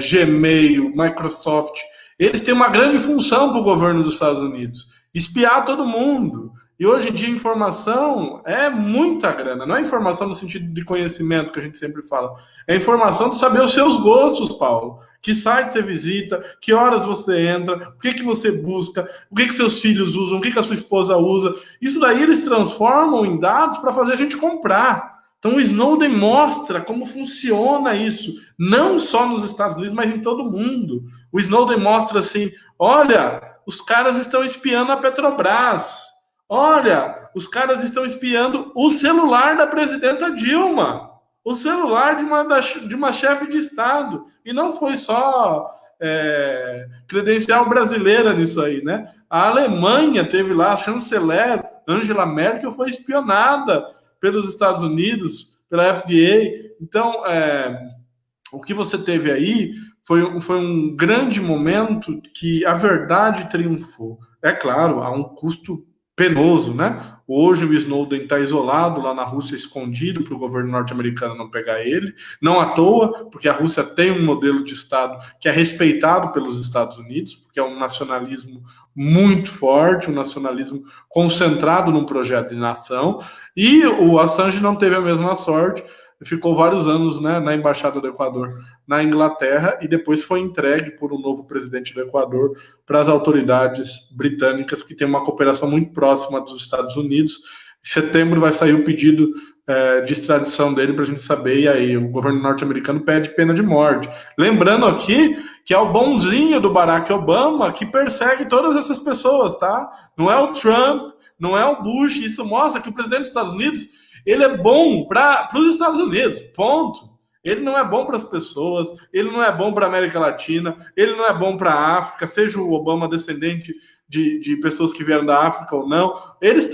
Gmail, Microsoft, eles têm uma grande função para o governo dos Estados Unidos, espiar todo mundo. E hoje em dia informação é muita grana, não é informação no sentido de conhecimento que a gente sempre fala, é informação de saber os seus gostos, Paulo. Que site você visita, que horas você entra, o que você busca, o que seus filhos usam, o que a sua esposa usa. Isso daí eles transformam em dados para fazer a gente comprar. Então, o Snowden mostra como funciona isso, não só nos Estados Unidos, mas em todo o mundo. O Snowden mostra assim: olha, os caras estão espiando a Petrobras. Olha, os caras estão espiando o celular da presidenta Dilma, o celular de uma chefe de Estado. E não foi só credencial brasileira nisso aí, né? A Alemanha teve lá, a chanceler Angela Merkel foi espionada pelos Estados Unidos, pela FDA. Então, o que você teve aí foi um grande momento que a verdade triunfou. É claro, há um custo penoso, né? Hoje o Snowden está isolado lá na Rússia, escondido para o governo norte-americano não pegar ele. Não à toa, porque a Rússia tem um modelo de Estado que é respeitado pelos Estados Unidos, porque é um nacionalismo muito forte, um nacionalismo concentrado num projeto de nação. E o Assange não teve a mesma sorte, ficou vários anos, né, na Embaixada do Equador na Inglaterra e depois foi entregue por um novo presidente do Equador para as autoridades britânicas, que tem uma cooperação muito próxima dos Estados Unidos. Em setembro vai sair o pedido de extradição dele para a gente saber, e aí o governo norte-americano pede pena de morte. Lembrando aqui que é o bonzinho do Barack Obama que persegue todas essas pessoas, tá? Não é o Trump, não é o Bush. Isso mostra que o presidente dos Estados Unidos ele é bom para os Estados Unidos, ponto. Ele não é bom para as pessoas, ele não é bom para a América Latina, ele não é bom para a África, seja o Obama descendente de pessoas que vieram da África ou não. Eles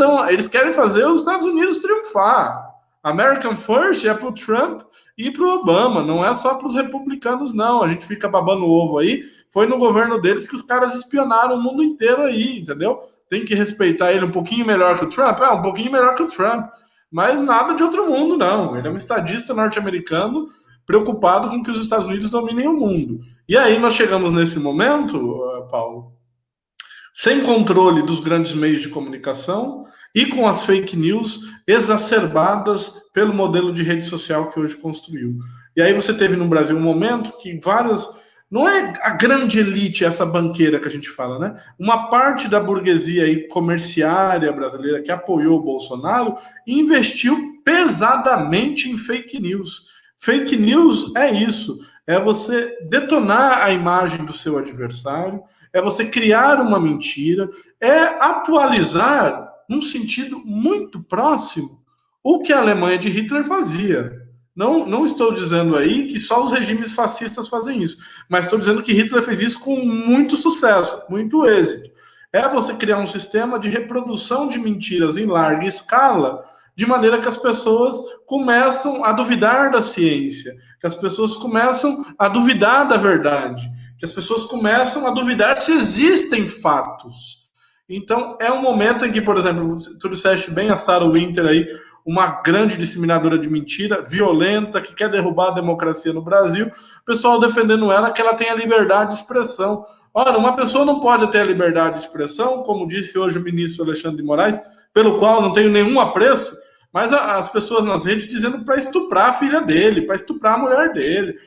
querem fazer os Estados Unidos triunfar. American First é para o Trump e para o Obama, não é só para os republicanos, não. A gente fica babando o ovo aí. Foi no governo deles que os caras espionaram o mundo inteiro aí, entendeu? Tem que respeitar ele um pouquinho melhor que o Trump? Um pouquinho melhor que o Trump. Mas nada de outro mundo, não. Ele é um estadista norte-americano preocupado com que os Estados Unidos dominem o mundo. E aí nós chegamos nesse momento, Paulo, sem controle dos grandes meios de comunicação e com as fake news exacerbadas pelo modelo de rede social que hoje construiu. E aí você teve no Brasil um momento que várias... Não é a grande elite, essa banqueira que a gente fala, né? Uma parte da burguesia aí comerciária brasileira que apoiou o Bolsonaro investiu pesadamente em fake news. Fake news é isso, é você detonar a imagem do seu adversário, é você criar uma mentira, é atualizar, num sentido muito próximo, o que a Alemanha de Hitler fazia. Não estou dizendo aí que só os regimes fascistas fazem isso, mas estou dizendo que Hitler fez isso com muito sucesso, muito êxito. É você criar um sistema de reprodução de mentiras em larga escala, de maneira que as pessoas começam a duvidar da ciência, que as pessoas começam a duvidar da verdade, que as pessoas começam a duvidar se existem fatos. Então, é um momento em que, por exemplo, tu disseste bem a Sarah Winter aí, uma grande disseminadora de mentira, violenta, que quer derrubar a democracia no Brasil, o pessoal defendendo ela que ela tem a liberdade de expressão. Ora, uma pessoa não pode ter a liberdade de expressão, como disse hoje o ministro Alexandre de Moraes, pelo qual não tenho nenhum apreço, mas as pessoas nas redes dizendo para estuprar a filha dele, para estuprar a mulher dele.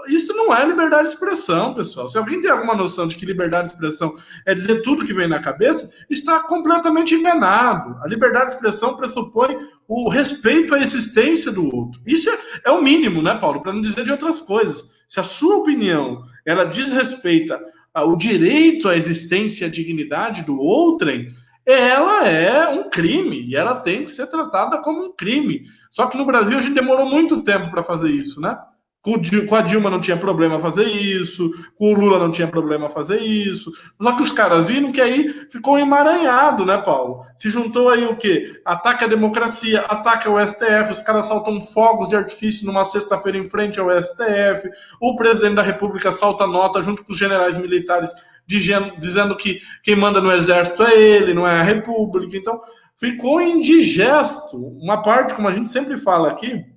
Isso não é liberdade de expressão, pessoal. Se alguém tem alguma noção de que liberdade de expressão é dizer tudo que vem na cabeça, está completamente enganado. A liberdade de expressão pressupõe o respeito à existência do outro. Isso é o mínimo, né, Paulo? Para não dizer de outras coisas. Se a sua opinião ela desrespeita o direito à existência e à dignidade do outrem, ela é um crime e ela tem que ser tratada como um crime. Só que no Brasil a gente demorou muito tempo para fazer isso, né? Com a Dilma não tinha problema fazer isso, com o Lula não tinha problema fazer isso. Só que os caras viram que aí ficou emaranhado, né, Paulo? Se juntou aí o quê? Ataque à democracia, ataque ao STF, os caras soltam fogos de artifício numa sexta-feira em frente ao STF, o presidente da República solta nota junto com os generais militares dizendo que quem manda no exército é ele, não é a República. Então, ficou indigesto. Uma parte, como a gente sempre fala aqui,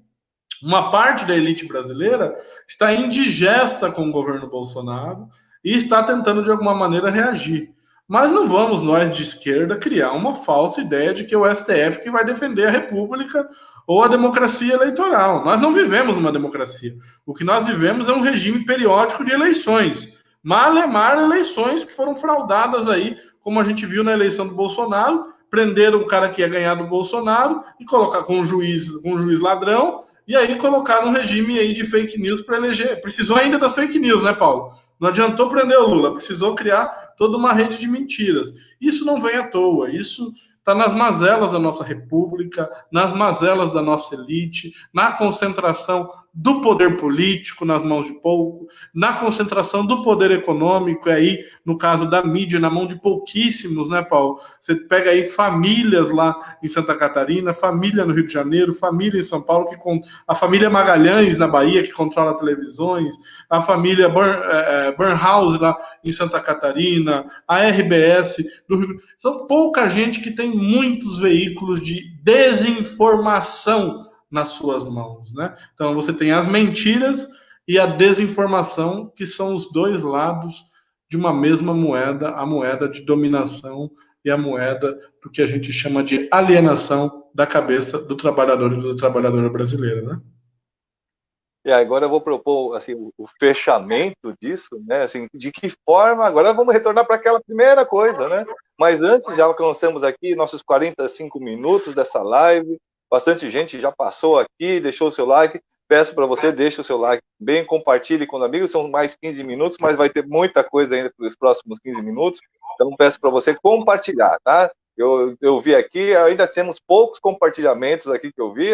uma parte da elite brasileira está indigesta com o governo Bolsonaro e está tentando, de alguma maneira, reagir. Mas não vamos, nós de esquerda, criar uma falsa ideia de que é o STF que vai defender a República ou a democracia eleitoral. Nós não vivemos uma democracia. O que nós vivemos é um regime periódico de eleições. Malemar eleições que foram fraudadas aí, como a gente viu na eleição do Bolsonaro, prenderam o cara que ia ganhar do Bolsonaro e colocar com um juiz ladrão, e aí colocaram um regime aí de fake news para eleger. Precisou ainda das fake news, né, Paulo? Não adiantou prender o Lula, precisou criar toda uma rede de mentiras. Isso não vem à toa, isso está nas mazelas da nossa república, nas mazelas da nossa elite, na concentração do poder político nas mãos de pouco, na concentração do poder econômico, e aí, no caso da mídia, na mão de pouquíssimos, né, Paulo? Você pega aí famílias lá em Santa Catarina, família no Rio de Janeiro, família em São Paulo, a família Magalhães na Bahia, que controla televisões, a família Burnhouse lá em Santa Catarina, a RBS do Rio. São pouca gente que tem muitos veículos de desinformação nas suas mãos, né? Então você tem as mentiras e a desinformação, que são os dois lados de uma mesma moeda, a moeda de dominação e a moeda do que a gente chama de alienação da cabeça do trabalhador e da trabalhadora brasileira, né? E agora eu vou propor assim, o fechamento disso, né? Assim, de que forma, agora vamos retornar para aquela primeira coisa, né? Mas antes, já alcançamos aqui nossos 45 minutos dessa live, bastante gente já passou aqui, deixou o seu like, peço para você, deixe o seu like bem, compartilhe com os amigos, são mais 15 minutos, mas vai ter muita coisa ainda para os próximos 15 minutos, então peço para você compartilhar, tá? Eu vi aqui, ainda temos poucos compartilhamentos aqui que eu vi.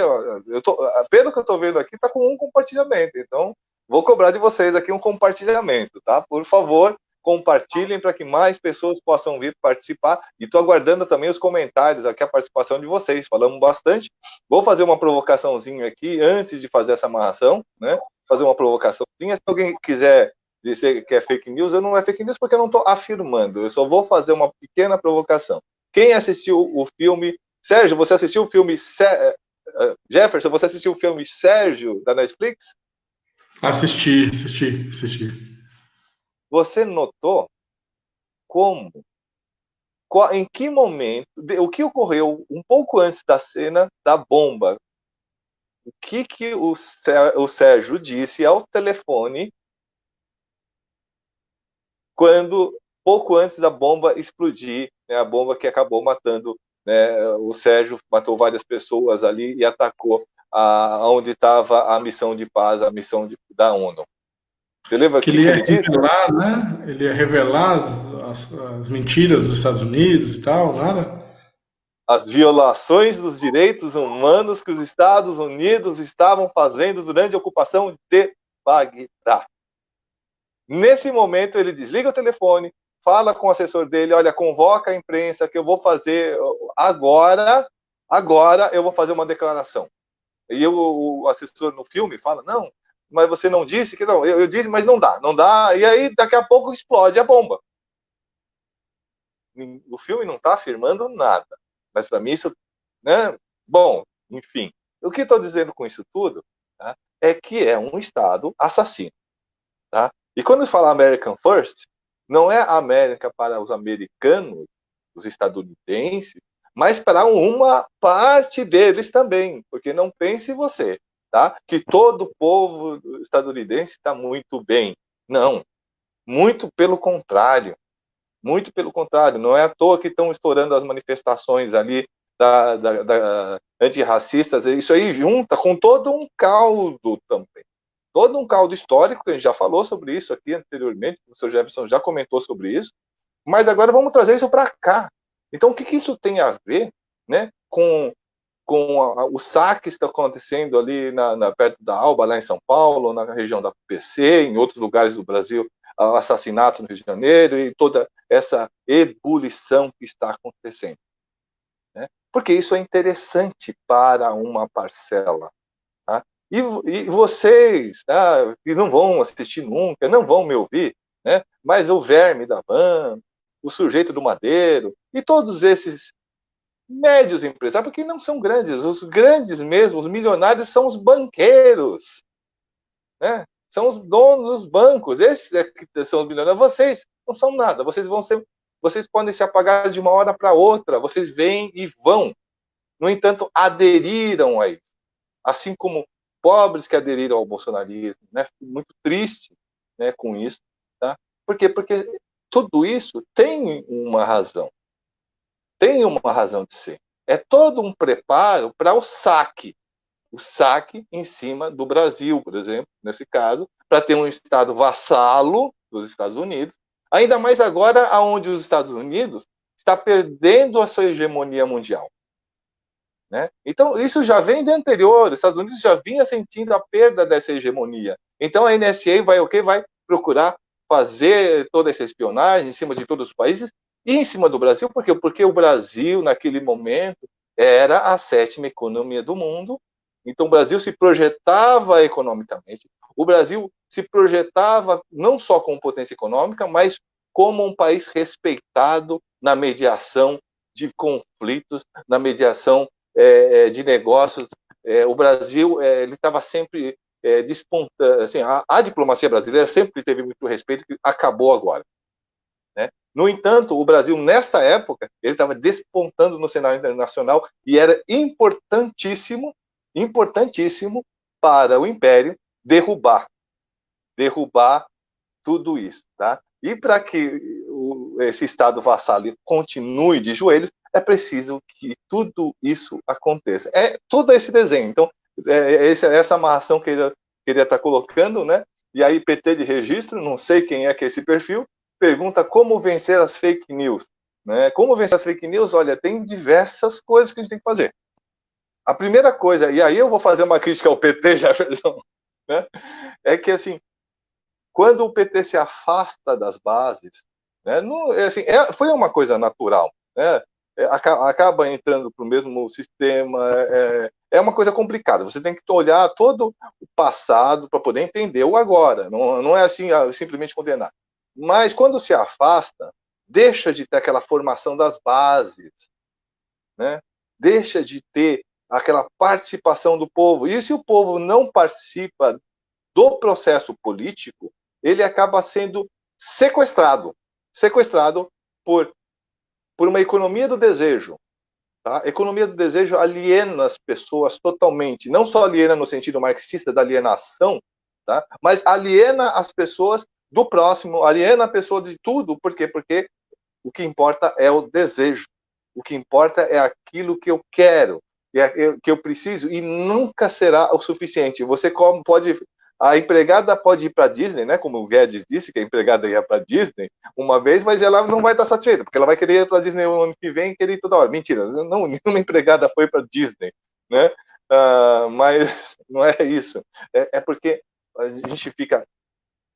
Pelo que eu estou vendo aqui, está com um compartilhamento. Então, vou cobrar de vocês aqui um compartilhamento, tá? Por favor, compartilhem para que mais pessoas possam vir participar. E estou aguardando também os comentários aqui, a participação de vocês. Falamos bastante. Vou fazer uma provocaçãozinha aqui antes de fazer essa amarração, né? Fazer uma provocaçãozinha. Se alguém quiser dizer que é fake news, eu não é fake news porque eu não estou afirmando. Eu só vou fazer uma pequena provocação. Quem assistiu o filme... Sérgio, você assistiu o filme... Jefferson, você assistiu o filme Sérgio, da Netflix? Assisti. Você notou como... Em que momento... O que ocorreu um pouco antes da cena da bomba? O que o Sérgio disse ao telefone quando... pouco antes da bomba explodir, né, a bomba que acabou matando, né, o Sérgio matou várias pessoas ali e atacou onde estava a missão de paz, a missão da ONU. Você lembra o que ele disse? Revelar, né? Ele ia revelar as mentiras dos Estados Unidos e tal, nada? As violações dos direitos humanos que os Estados Unidos estavam fazendo durante a ocupação de Bagdá. Nesse momento, ele desliga o telefone, fala com o assessor dele, olha, convoca a imprensa que eu vou fazer agora eu vou fazer uma declaração. E o assessor no filme fala, não, mas você não disse que não, eu disse, mas não dá, e aí daqui a pouco explode a bomba. O filme não está afirmando nada, mas para mim isso, né, bom, enfim, o que estou dizendo com isso tudo, tá, é que é um Estado assassino, tá? E quando fala American First, não é a América para os americanos, os estadunidenses, mas para uma parte deles também, porque não pense você, tá? Que todo o povo estadunidense está muito bem. Não, muito pelo contrário. Muito pelo contrário. Não é à toa que estão estourando as manifestações ali antirracistas. Isso aí junta com todo um caldo também. Todo um caldo histórico, que a gente já falou sobre isso aqui anteriormente, o Sr. Jefferson já comentou sobre isso, mas agora vamos trazer isso para cá. Então, o que isso tem a ver, né, com o saque que está acontecendo ali perto da Alba, lá em São Paulo, na região da PC, em outros lugares do Brasil, assassinatos no Rio de Janeiro e toda essa ebulição que está acontecendo, né? Porque isso é interessante para uma parcela. Tá? E vocês, tá, que não vão assistir nunca, não vão me ouvir, né? Mas o verme da van, o sujeito do Madeiro e todos esses médios empresários, porque não são grandes, os grandes mesmo, os milionários são os banqueiros, né? São os donos dos bancos, esses é que são os milionários. Vocês não são nada, vocês podem se apagar de uma hora para outra, vocês vêm e vão. No entanto, aderiram a isso. Assim como pobres que aderiram ao bolsonarismo, né? Fico muito triste, né, com isso, tá? Por quê? Porque tudo isso tem uma razão. tem uma razão de ser. É todo um preparo para o saque em cima do Brasil, por exemplo, nesse caso, para ter um Estado vassalo dos Estados Unidos, ainda mais agora onde os Estados Unidos está perdendo a sua hegemonia mundial. Né? Então, isso já vem de anterior, os Estados Unidos já vinha sentindo a perda dessa hegemonia. Então, a NSA vai o quê? Vai procurar fazer toda essa espionagem em cima de todos os países e em cima do Brasil, por quê? Porque o Brasil, naquele momento, era a 7ª economia do mundo. Então, o Brasil se projetava economicamente. O Brasil se projetava não só como potência econômica, mas como um país respeitado na mediação de conflitos, na mediação de negócios. O Brasil ele estava sempre despontando. Assim, a diplomacia brasileira sempre teve muito respeito, que acabou agora. Né? No entanto, o Brasil, nessa época, ele estava despontando no cenário internacional e era importantíssimo para o Império derrubar tudo isso. Tá? E para que esse Estado vassalo continue de joelhos, é preciso que tudo isso aconteça. É todo esse desenho. Então, essa amarração que ele queria estar colocando, né? E aí, PT de registro, não sei quem é que é esse perfil, pergunta como vencer as fake news. Né? Como vencer as fake news? Olha, tem diversas coisas que a gente tem que fazer. A primeira coisa, e aí eu vou fazer uma crítica ao PT, Jefferson, né? É que, assim, quando o PT se afasta das bases, né, não, assim, foi uma coisa natural, né? Acaba entrando para o mesmo sistema, é uma coisa complicada. Você tem que olhar todo o passado para poder entender o agora. Não é assim simplesmente condenar. Mas quando se afasta, deixa de ter aquela formação das bases, né? Deixa de ter aquela participação do povo. E se o povo não participa do processo político, ele acaba sendo sequestrado por uma economia do desejo. Tá? A economia do desejo aliena as pessoas totalmente, não só aliena no sentido marxista da alienação, tá? Mas aliena as pessoas do próximo, aliena a pessoa de tudo. Por quê? Porque o que importa é o desejo. O que importa é aquilo que eu quero, que eu preciso, e nunca será o suficiente. A empregada pode ir para a Disney, né? Como o Guedes disse, que a empregada ia para a Disney uma vez, mas ela não vai estar satisfeita, porque ela vai querer ir para a Disney no ano que vem, querer ir toda hora. Mentira, não, nenhuma empregada foi para a Disney, né? Mas não é isso. É porque a gente fica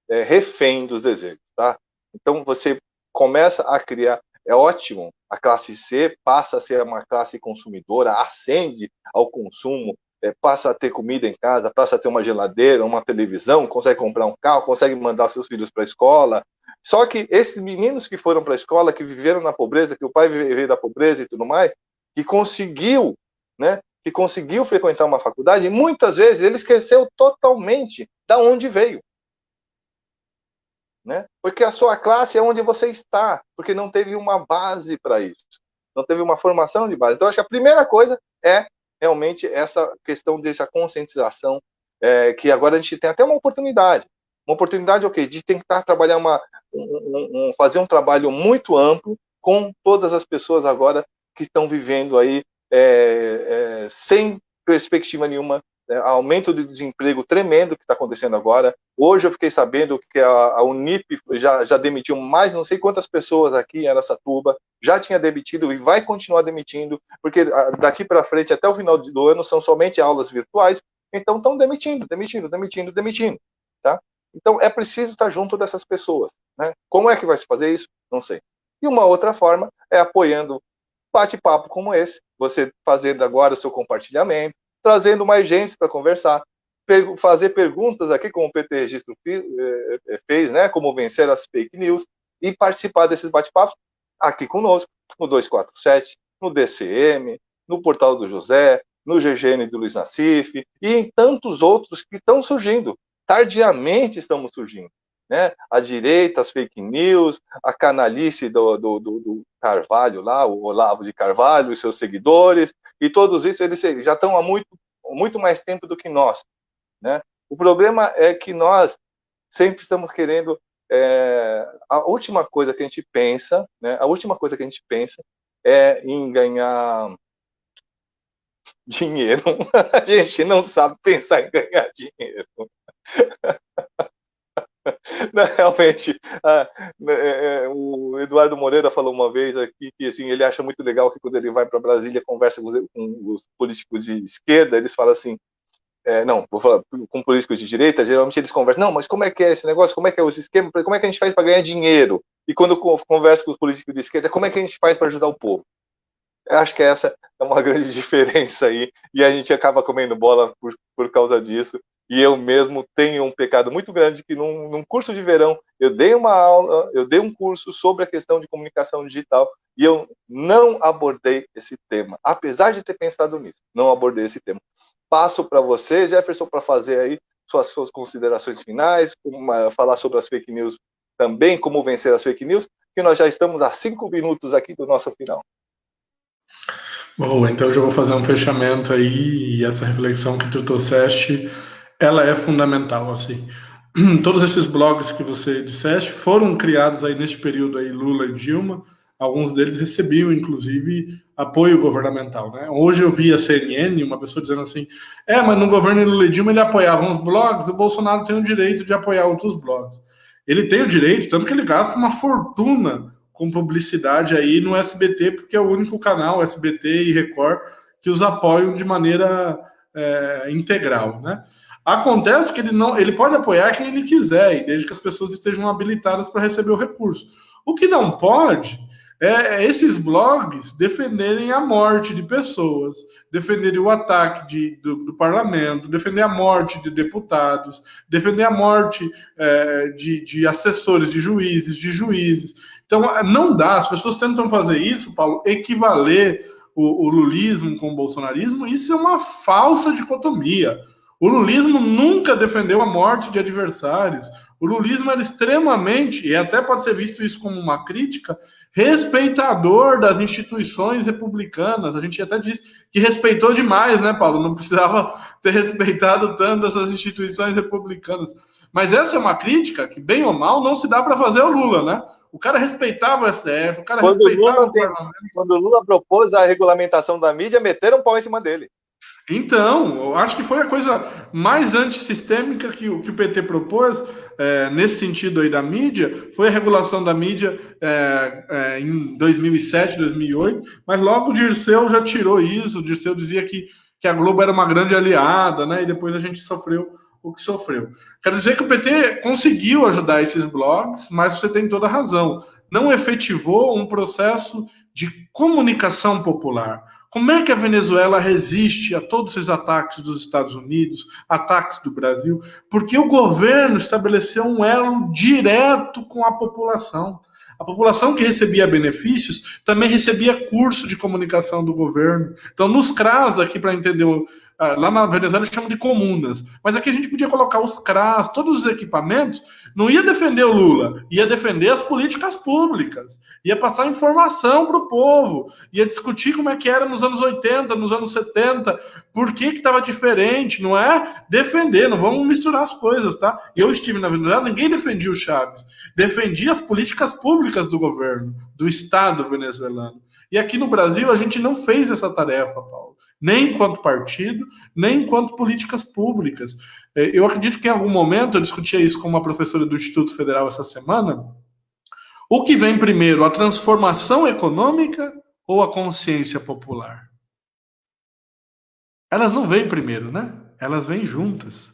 refém dos desejos, tá? Então você começa a criar, é ótimo, a classe C passa a ser uma classe consumidora, ascende ao consumo, passa a ter comida em casa, passa a ter uma geladeira, uma televisão, consegue comprar um carro, consegue mandar seus filhos para a escola. Só que esses meninos que foram para a escola, que viveram na pobreza, que o pai veio da pobreza e tudo mais, que conseguiu, né, que conseguiu frequentar uma faculdade, muitas vezes ele esqueceu totalmente da onde veio. Né? Porque a sua classe é onde você está, porque não teve uma base para isso, não teve uma formação de base. Então, acho que a primeira coisa é realmente essa questão dessa conscientização, que agora a gente tem até uma oportunidade okay, de tentar trabalhar fazer um trabalho muito amplo com todas as pessoas agora que estão vivendo aí sem perspectiva nenhuma, aumento de desemprego tremendo que está acontecendo agora. Hoje eu fiquei sabendo que a Unip já demitiu mais não sei quantas pessoas aqui em Araçatuba, já tinha demitido e vai continuar demitindo, porque daqui para frente, até o final do ano, são somente aulas virtuais, então estão demitindo. Tá? Então é preciso estar junto dessas pessoas. Né? Como é que vai se fazer isso? Não sei. E uma outra forma é apoiando bate-papo como esse, você fazendo agora o seu compartilhamento, trazendo mais gente para conversar, fazer perguntas aqui, como o PT Registro fez, né, como vencer as fake news, e participar desses bate-papos aqui conosco, no 247, no DCM, no Portal do José, no GGN do Luiz Nassif, e em tantos outros que estão surgindo. Tardiamente estamos surgindo. Né? A direita, as fake news, a canalice do Carvalho lá, o Olavo de Carvalho e seus seguidores, e todos isso, eles já estão há muito mais tempo do que nós. Né? O problema é que nós sempre estamos querendo a última coisa que a gente pensa, né? A última coisa que a gente pensa é em ganhar dinheiro. A gente não sabe pensar em ganhar dinheiro. Não, realmente, o Eduardo Moreira falou uma vez aqui que assim, ele acha muito legal que quando ele vai para Brasília, conversa com os políticos de esquerda, eles falam assim, não, vou falar com políticos de direita, geralmente eles conversam, não, mas como é que é esse negócio, como é que é o esquema, como é que a gente faz para ganhar dinheiro? E quando eu converso com os políticos de esquerda, como é que a gente faz para ajudar o povo? Eu acho que essa é uma grande diferença aí, e a gente acaba comendo bola por causa disso. E eu mesmo tenho um pecado muito grande que num curso de verão eu dei uma aula, eu dei um curso sobre a questão de comunicação digital e eu não abordei esse tema, apesar de ter pensado nisso, não abordei esse tema. Passo para você, Jefferson, para fazer aí suas considerações finais, falar sobre as fake news também, como vencer as fake news, que nós já estamos a 5 minutos aqui do nosso final. Bom, então eu já vou fazer um fechamento aí, e essa reflexão que tu trouxeste, ela é fundamental, assim. Todos esses blogs que você disseste foram criados aí neste período aí, Lula e Dilma, alguns deles recebiam, inclusive, apoio governamental, né? Hoje eu vi a CNN, uma pessoa dizendo assim, mas no governo Lula e Dilma ele apoiava uns blogs, o Bolsonaro tem o direito de apoiar outros blogs. Ele tem o direito, tanto que ele gasta uma fortuna com publicidade aí no SBT, porque é o único canal, SBT e Record, que os apoiam de maneira integral, né? Acontece que ele pode apoiar quem ele quiser, e desde que as pessoas estejam habilitadas para receber o recurso. O que não pode é esses blogs defenderem a morte de pessoas, defenderem o ataque do parlamento, defender a morte de deputados, defender a morte de assessores de juízes. Então, não dá. As pessoas tentam fazer isso, Paulo, equivaler o lulismo com o bolsonarismo. Isso é uma falsa dicotomia. O lulismo nunca defendeu a morte de adversários. O lulismo era extremamente, e até pode ser visto isso como uma crítica, respeitador das instituições republicanas. A gente até disse que respeitou demais, né, Paulo? Não precisava ter respeitado tanto essas instituições republicanas. Mas essa é uma crítica que, bem ou mal, não se dá para fazer ao Lula, né? O cara respeitava o STF, o cara respeitava o parlamento. Quando o Lula propôs a regulamentação da mídia, meteram um pau em cima dele. Então, eu acho que foi a coisa mais antissistêmica que o PT propôs, nesse sentido aí da mídia, foi a regulação da mídia em 2007, 2008, mas logo o Dirceu já tirou isso. O Dirceu dizia que a Globo era uma grande aliada, né? E depois a gente sofreu o que sofreu. Quero dizer que o PT conseguiu ajudar esses blogs, mas você tem toda a razão. Não efetivou um processo de comunicação popular. Como é que a Venezuela resiste a todos esses ataques dos Estados Unidos, ataques do Brasil? Porque o governo estabeleceu um elo direto com a população. A população que recebia benefícios também recebia curso de comunicação do governo. Então, nos CRAS, aqui para entender, lá na Venezuela chamam de comunas, mas aqui a gente podia colocar os CRAS, todos os equipamentos, não ia defender o Lula, ia defender as políticas públicas, ia passar informação para o povo, ia discutir como é que era nos anos 80, nos anos 70, por que estava diferente, não é defender, não vamos misturar as coisas, tá? Eu estive na Venezuela, ninguém defendia o Chaves, defendia as políticas públicas do governo, do Estado venezuelano. E aqui no Brasil a gente não fez essa tarefa, Paulo, nem enquanto partido, nem enquanto políticas públicas. Eu acredito que em algum momento, eu discutia isso com uma professora do Instituto Federal essa semana, o que vem primeiro, a transformação econômica ou a consciência popular? Elas não vêm primeiro, né? Elas vêm juntas.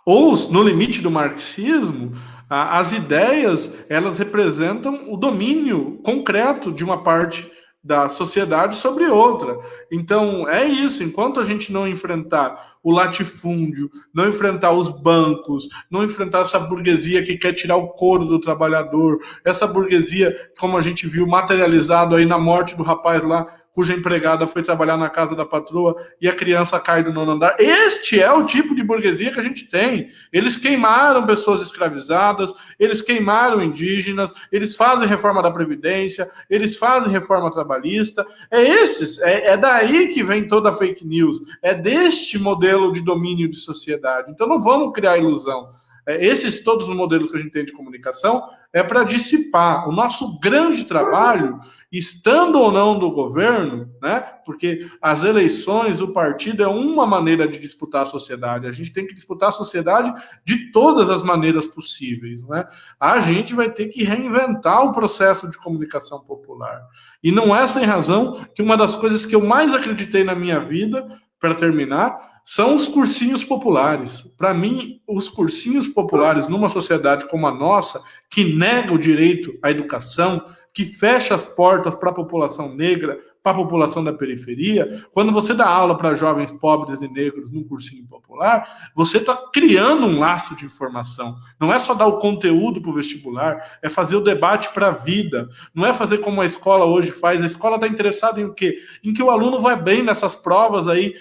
Ou, no limite do marxismo, as ideias, elas representam o domínio concreto de uma parte da sociedade sobre outra. Então, é isso. Enquanto a gente não enfrentar o latifúndio, não enfrentar os bancos, não enfrentar essa burguesia que quer tirar o couro do trabalhador, essa burguesia, como a gente viu materializado aí na morte do rapaz lá, cuja empregada foi trabalhar na casa da patroa e a criança cai do 9º andar. Este é o tipo de burguesia que a gente tem. Eles queimaram pessoas escravizadas, eles queimaram indígenas, eles fazem reforma da Previdência, eles fazem reforma trabalhista. É daí que vem toda a fake news. É deste modelo de domínio de sociedade. Então não vamos criar ilusão. Esses todos os modelos que a gente tem de comunicação é para dissipar. O nosso grande trabalho, estando ou não no governo, né? Porque as eleições, o partido é uma maneira de disputar a sociedade. A gente tem que disputar a sociedade de todas as maneiras possíveis, né? A gente vai ter que reinventar o processo de comunicação popular. E não é sem razão que uma das coisas que eu mais acreditei na minha vida, para terminar, são os cursinhos populares. Para mim, os cursinhos populares numa sociedade como a nossa, que nega o direito à educação, que fecha as portas para a população negra, para a população da periferia, quando você dá aula para jovens pobres e negros num cursinho popular, você está criando um laço de informação. Não é só dar o conteúdo para o vestibular, é fazer o debate para a vida. Não é fazer como a escola hoje faz. A escola está interessada em o quê? Em que o aluno vai bem nessas provas aí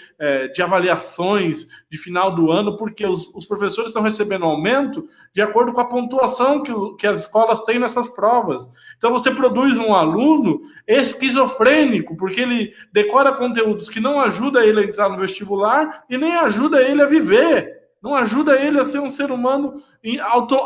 de avaliações de final do ano, porque os professores estão recebendo aumento de acordo com a pontuação que as escolas têm nessas provas. Então você produz um aluno esquizofrênico, porque ele decora conteúdos que não ajudam ele a entrar no vestibular e nem ajuda ele a viver. Não ajuda ele a ser um ser humano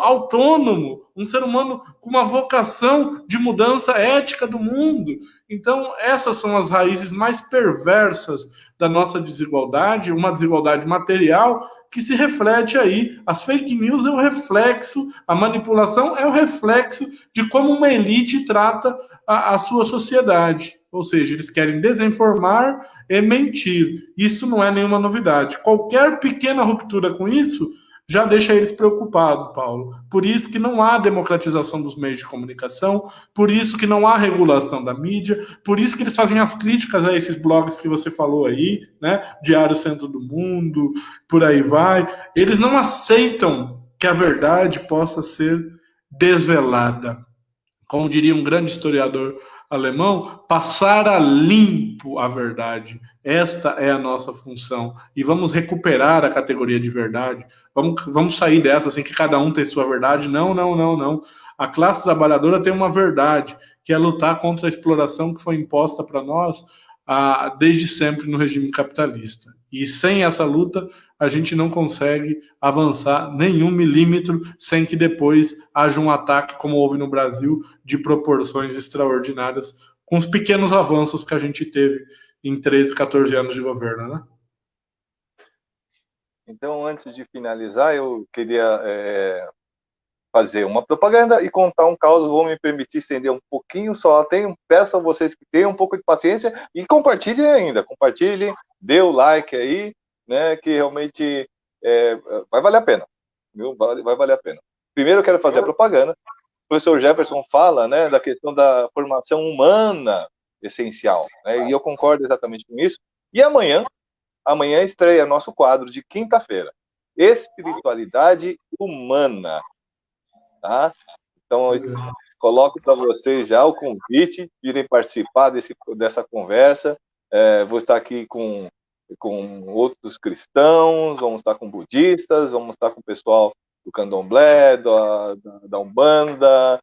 autônomo, um ser humano com uma vocação de mudança ética do mundo. Então, essas são as raízes mais perversas da nossa desigualdade, uma desigualdade material que se reflete aí. As fake news é o reflexo, a manipulação é o reflexo de como uma elite trata a sua sociedade. Ou seja, eles querem desinformar e mentir. Isso não é nenhuma novidade. Qualquer pequena ruptura com isso já deixa eles preocupados, Paulo. Por isso que não há democratização dos meios de comunicação, por isso que não há regulação da mídia, por isso que eles fazem as críticas a esses blogs que você falou aí, né? Diário Centro do Mundo, por aí vai. Eles não aceitam que a verdade possa ser desvelada. Como diria um grande historiador alemão, passar a limpo a verdade. Esta é a nossa função. E vamos recuperar a categoria de verdade. Vamos sair dessa, assim, que cada um tem sua verdade. Não, não, não, não. A classe trabalhadora tem uma verdade, que é lutar contra a exploração que foi imposta para nós desde sempre no regime capitalista. E sem essa luta, a gente não consegue avançar nenhum milímetro sem que depois haja um ataque, como houve no Brasil, de proporções extraordinárias, com os pequenos avanços que a gente teve em 13, 14 anos de governo, né? Então, antes de finalizar, eu queria fazer uma propaganda e contar um caso. Vou me permitir estender um pouquinho só. Peço a vocês que tenham um pouco de paciência e compartilhem ainda. Compartilhem, dê o like aí, né? Que realmente vai valer a pena. Viu? Vai valer a pena. Primeiro eu quero fazer a propaganda. O professor Jefferson fala, né, da questão da formação humana essencial, né? E eu concordo exatamente com isso. E amanhã estreia nosso quadro de quinta-feira, Espiritualidade Humana. Tá? Então, eu coloco para vocês já o convite de irem participar dessa conversa. Vou estar aqui com outros cristãos, vamos estar com budistas, vamos estar com o pessoal do candomblé, da Umbanda,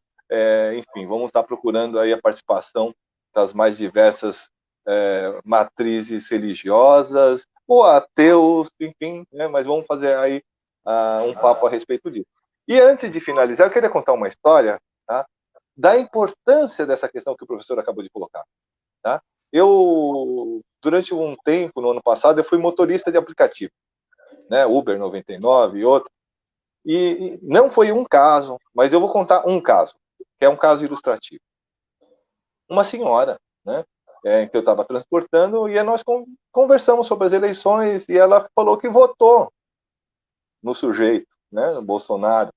enfim, vamos estar procurando aí a participação das mais diversas matrizes religiosas, ou ateus, enfim, né? Mas vamos fazer aí um papo a respeito disso. E antes de finalizar, eu queria contar uma história, tá, da importância dessa questão que o professor acabou de colocar. Tá? Durante um tempo, no ano passado, eu fui motorista de aplicativo, né, Uber 99 e outro. E não foi um caso, mas eu vou contar um caso, que é um caso ilustrativo. Uma senhora, né, que eu estava transportando, e nós conversamos sobre as eleições, e ela falou que votou no sujeito, né, no Bolsonaro,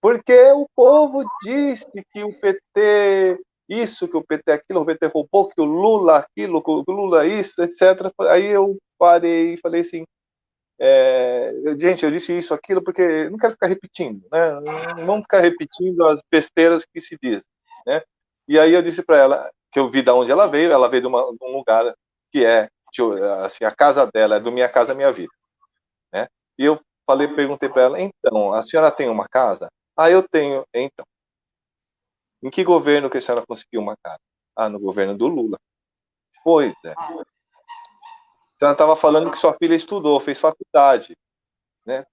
porque o povo disse que o PT isso, que o PT aquilo, o PT roubou, que o Lula aquilo, que o Lula isso, etc. Aí eu parei e falei assim, gente, eu disse isso, aquilo, porque não quero ficar repetindo, né? Não vamos ficar repetindo as besteiras que se dizem, né? E aí eu disse para ela, que eu vi de onde ela veio de um lugar que assim, a casa dela é do Minha Casa Minha Vida, né? E eu perguntei para ela, então, a senhora tem uma casa? Ah, eu tenho. Então, em que governo que a senhora conseguiu uma casa? Ah, no governo do Lula. Pois é. A senhora estava falando que sua filha estudou, fez faculdade, né?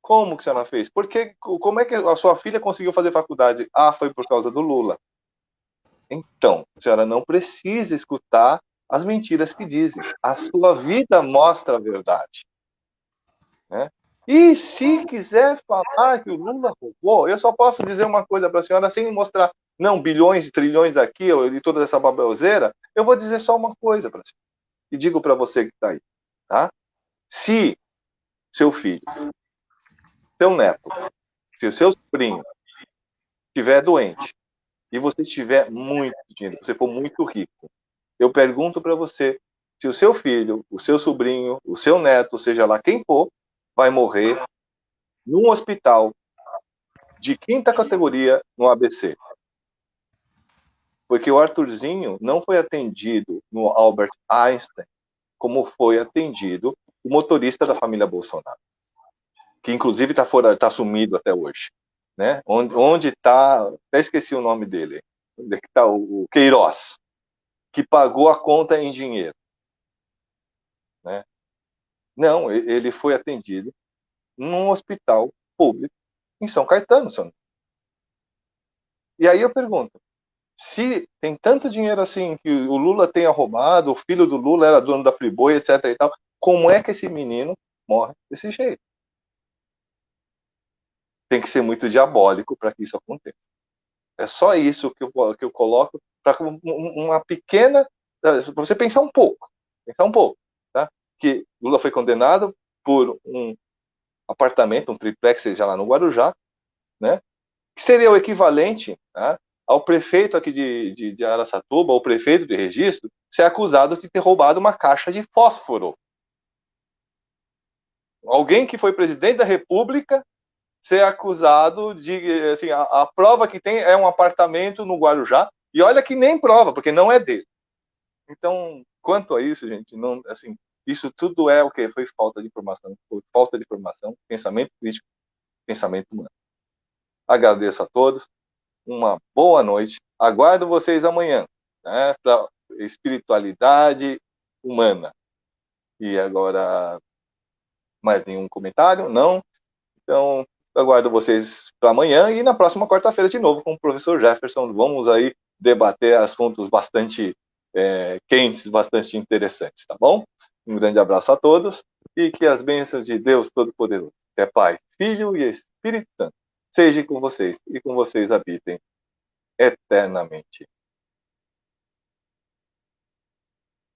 Como que a senhora fez? Como é que a sua filha conseguiu fazer faculdade? Ah, foi por causa do Lula. Então, a senhora não precisa escutar as mentiras que dizem. A sua vida mostra a verdade. Né? E se quiser falar que o Lula roubou, eu só posso dizer uma coisa para a senhora, sem mostrar, não, bilhões, trilhões daqui, e toda essa babelzeira, eu vou dizer só uma coisa para a senhora. E digo para você que está aí. Tá? Se seu filho, seu neto, se o seu sobrinho estiver doente, e você tiver muito dinheiro, você for muito rico, eu pergunto para você se o seu filho, o seu sobrinho, o seu neto, seja lá quem for, vai morrer num hospital de quinta categoria no ABC. Porque o Arthurzinho não foi atendido no Albert Einstein como foi atendido o motorista da família Bolsonaro, que inclusive está sumido até hoje. Né? Onde está, até esqueci o nome dele, onde é que está o Queiroz, que pagou a conta em dinheiro. Né? Não, ele foi atendido num hospital público em São Caetano, senhor. E aí eu pergunto, se tem tanto dinheiro assim que o Lula tenha roubado, o filho do Lula era dono da Friboi, etc e tal, como é que esse menino morre desse jeito? Tem que ser muito diabólico para que isso aconteça. É só isso que eu coloco para uma pequena, para você pensar um pouco, tá? Que Lula foi condenado por um apartamento, um triplex, seja lá no Guarujá, né? Que seria o equivalente, tá, ao prefeito aqui de Araçatuba, ou prefeito de Registro, ser acusado de ter roubado uma caixa de fósforo. Alguém que foi presidente da República ser acusado de, assim, a prova que tem é um apartamento no Guarujá, e olha que nem prova, porque não é dele. Então, quanto a isso, gente, não, assim, isso tudo é o que foi falta de informação, pensamento crítico, pensamento humano. Agradeço a todos, uma boa noite, aguardo vocês amanhã, né, para espiritualidade humana. E agora, mais nenhum comentário? Não? Então, aguardo vocês para amanhã e na próxima quarta-feira de novo com o professor Jefferson. Vamos aí debater assuntos bastante quentes, bastante interessantes, tá bom? Um grande abraço a todos e que as bênçãos de Deus Todo-Poderoso, que é Pai, Filho e Espírito Santo, seja com vocês e com vocês habitem eternamente.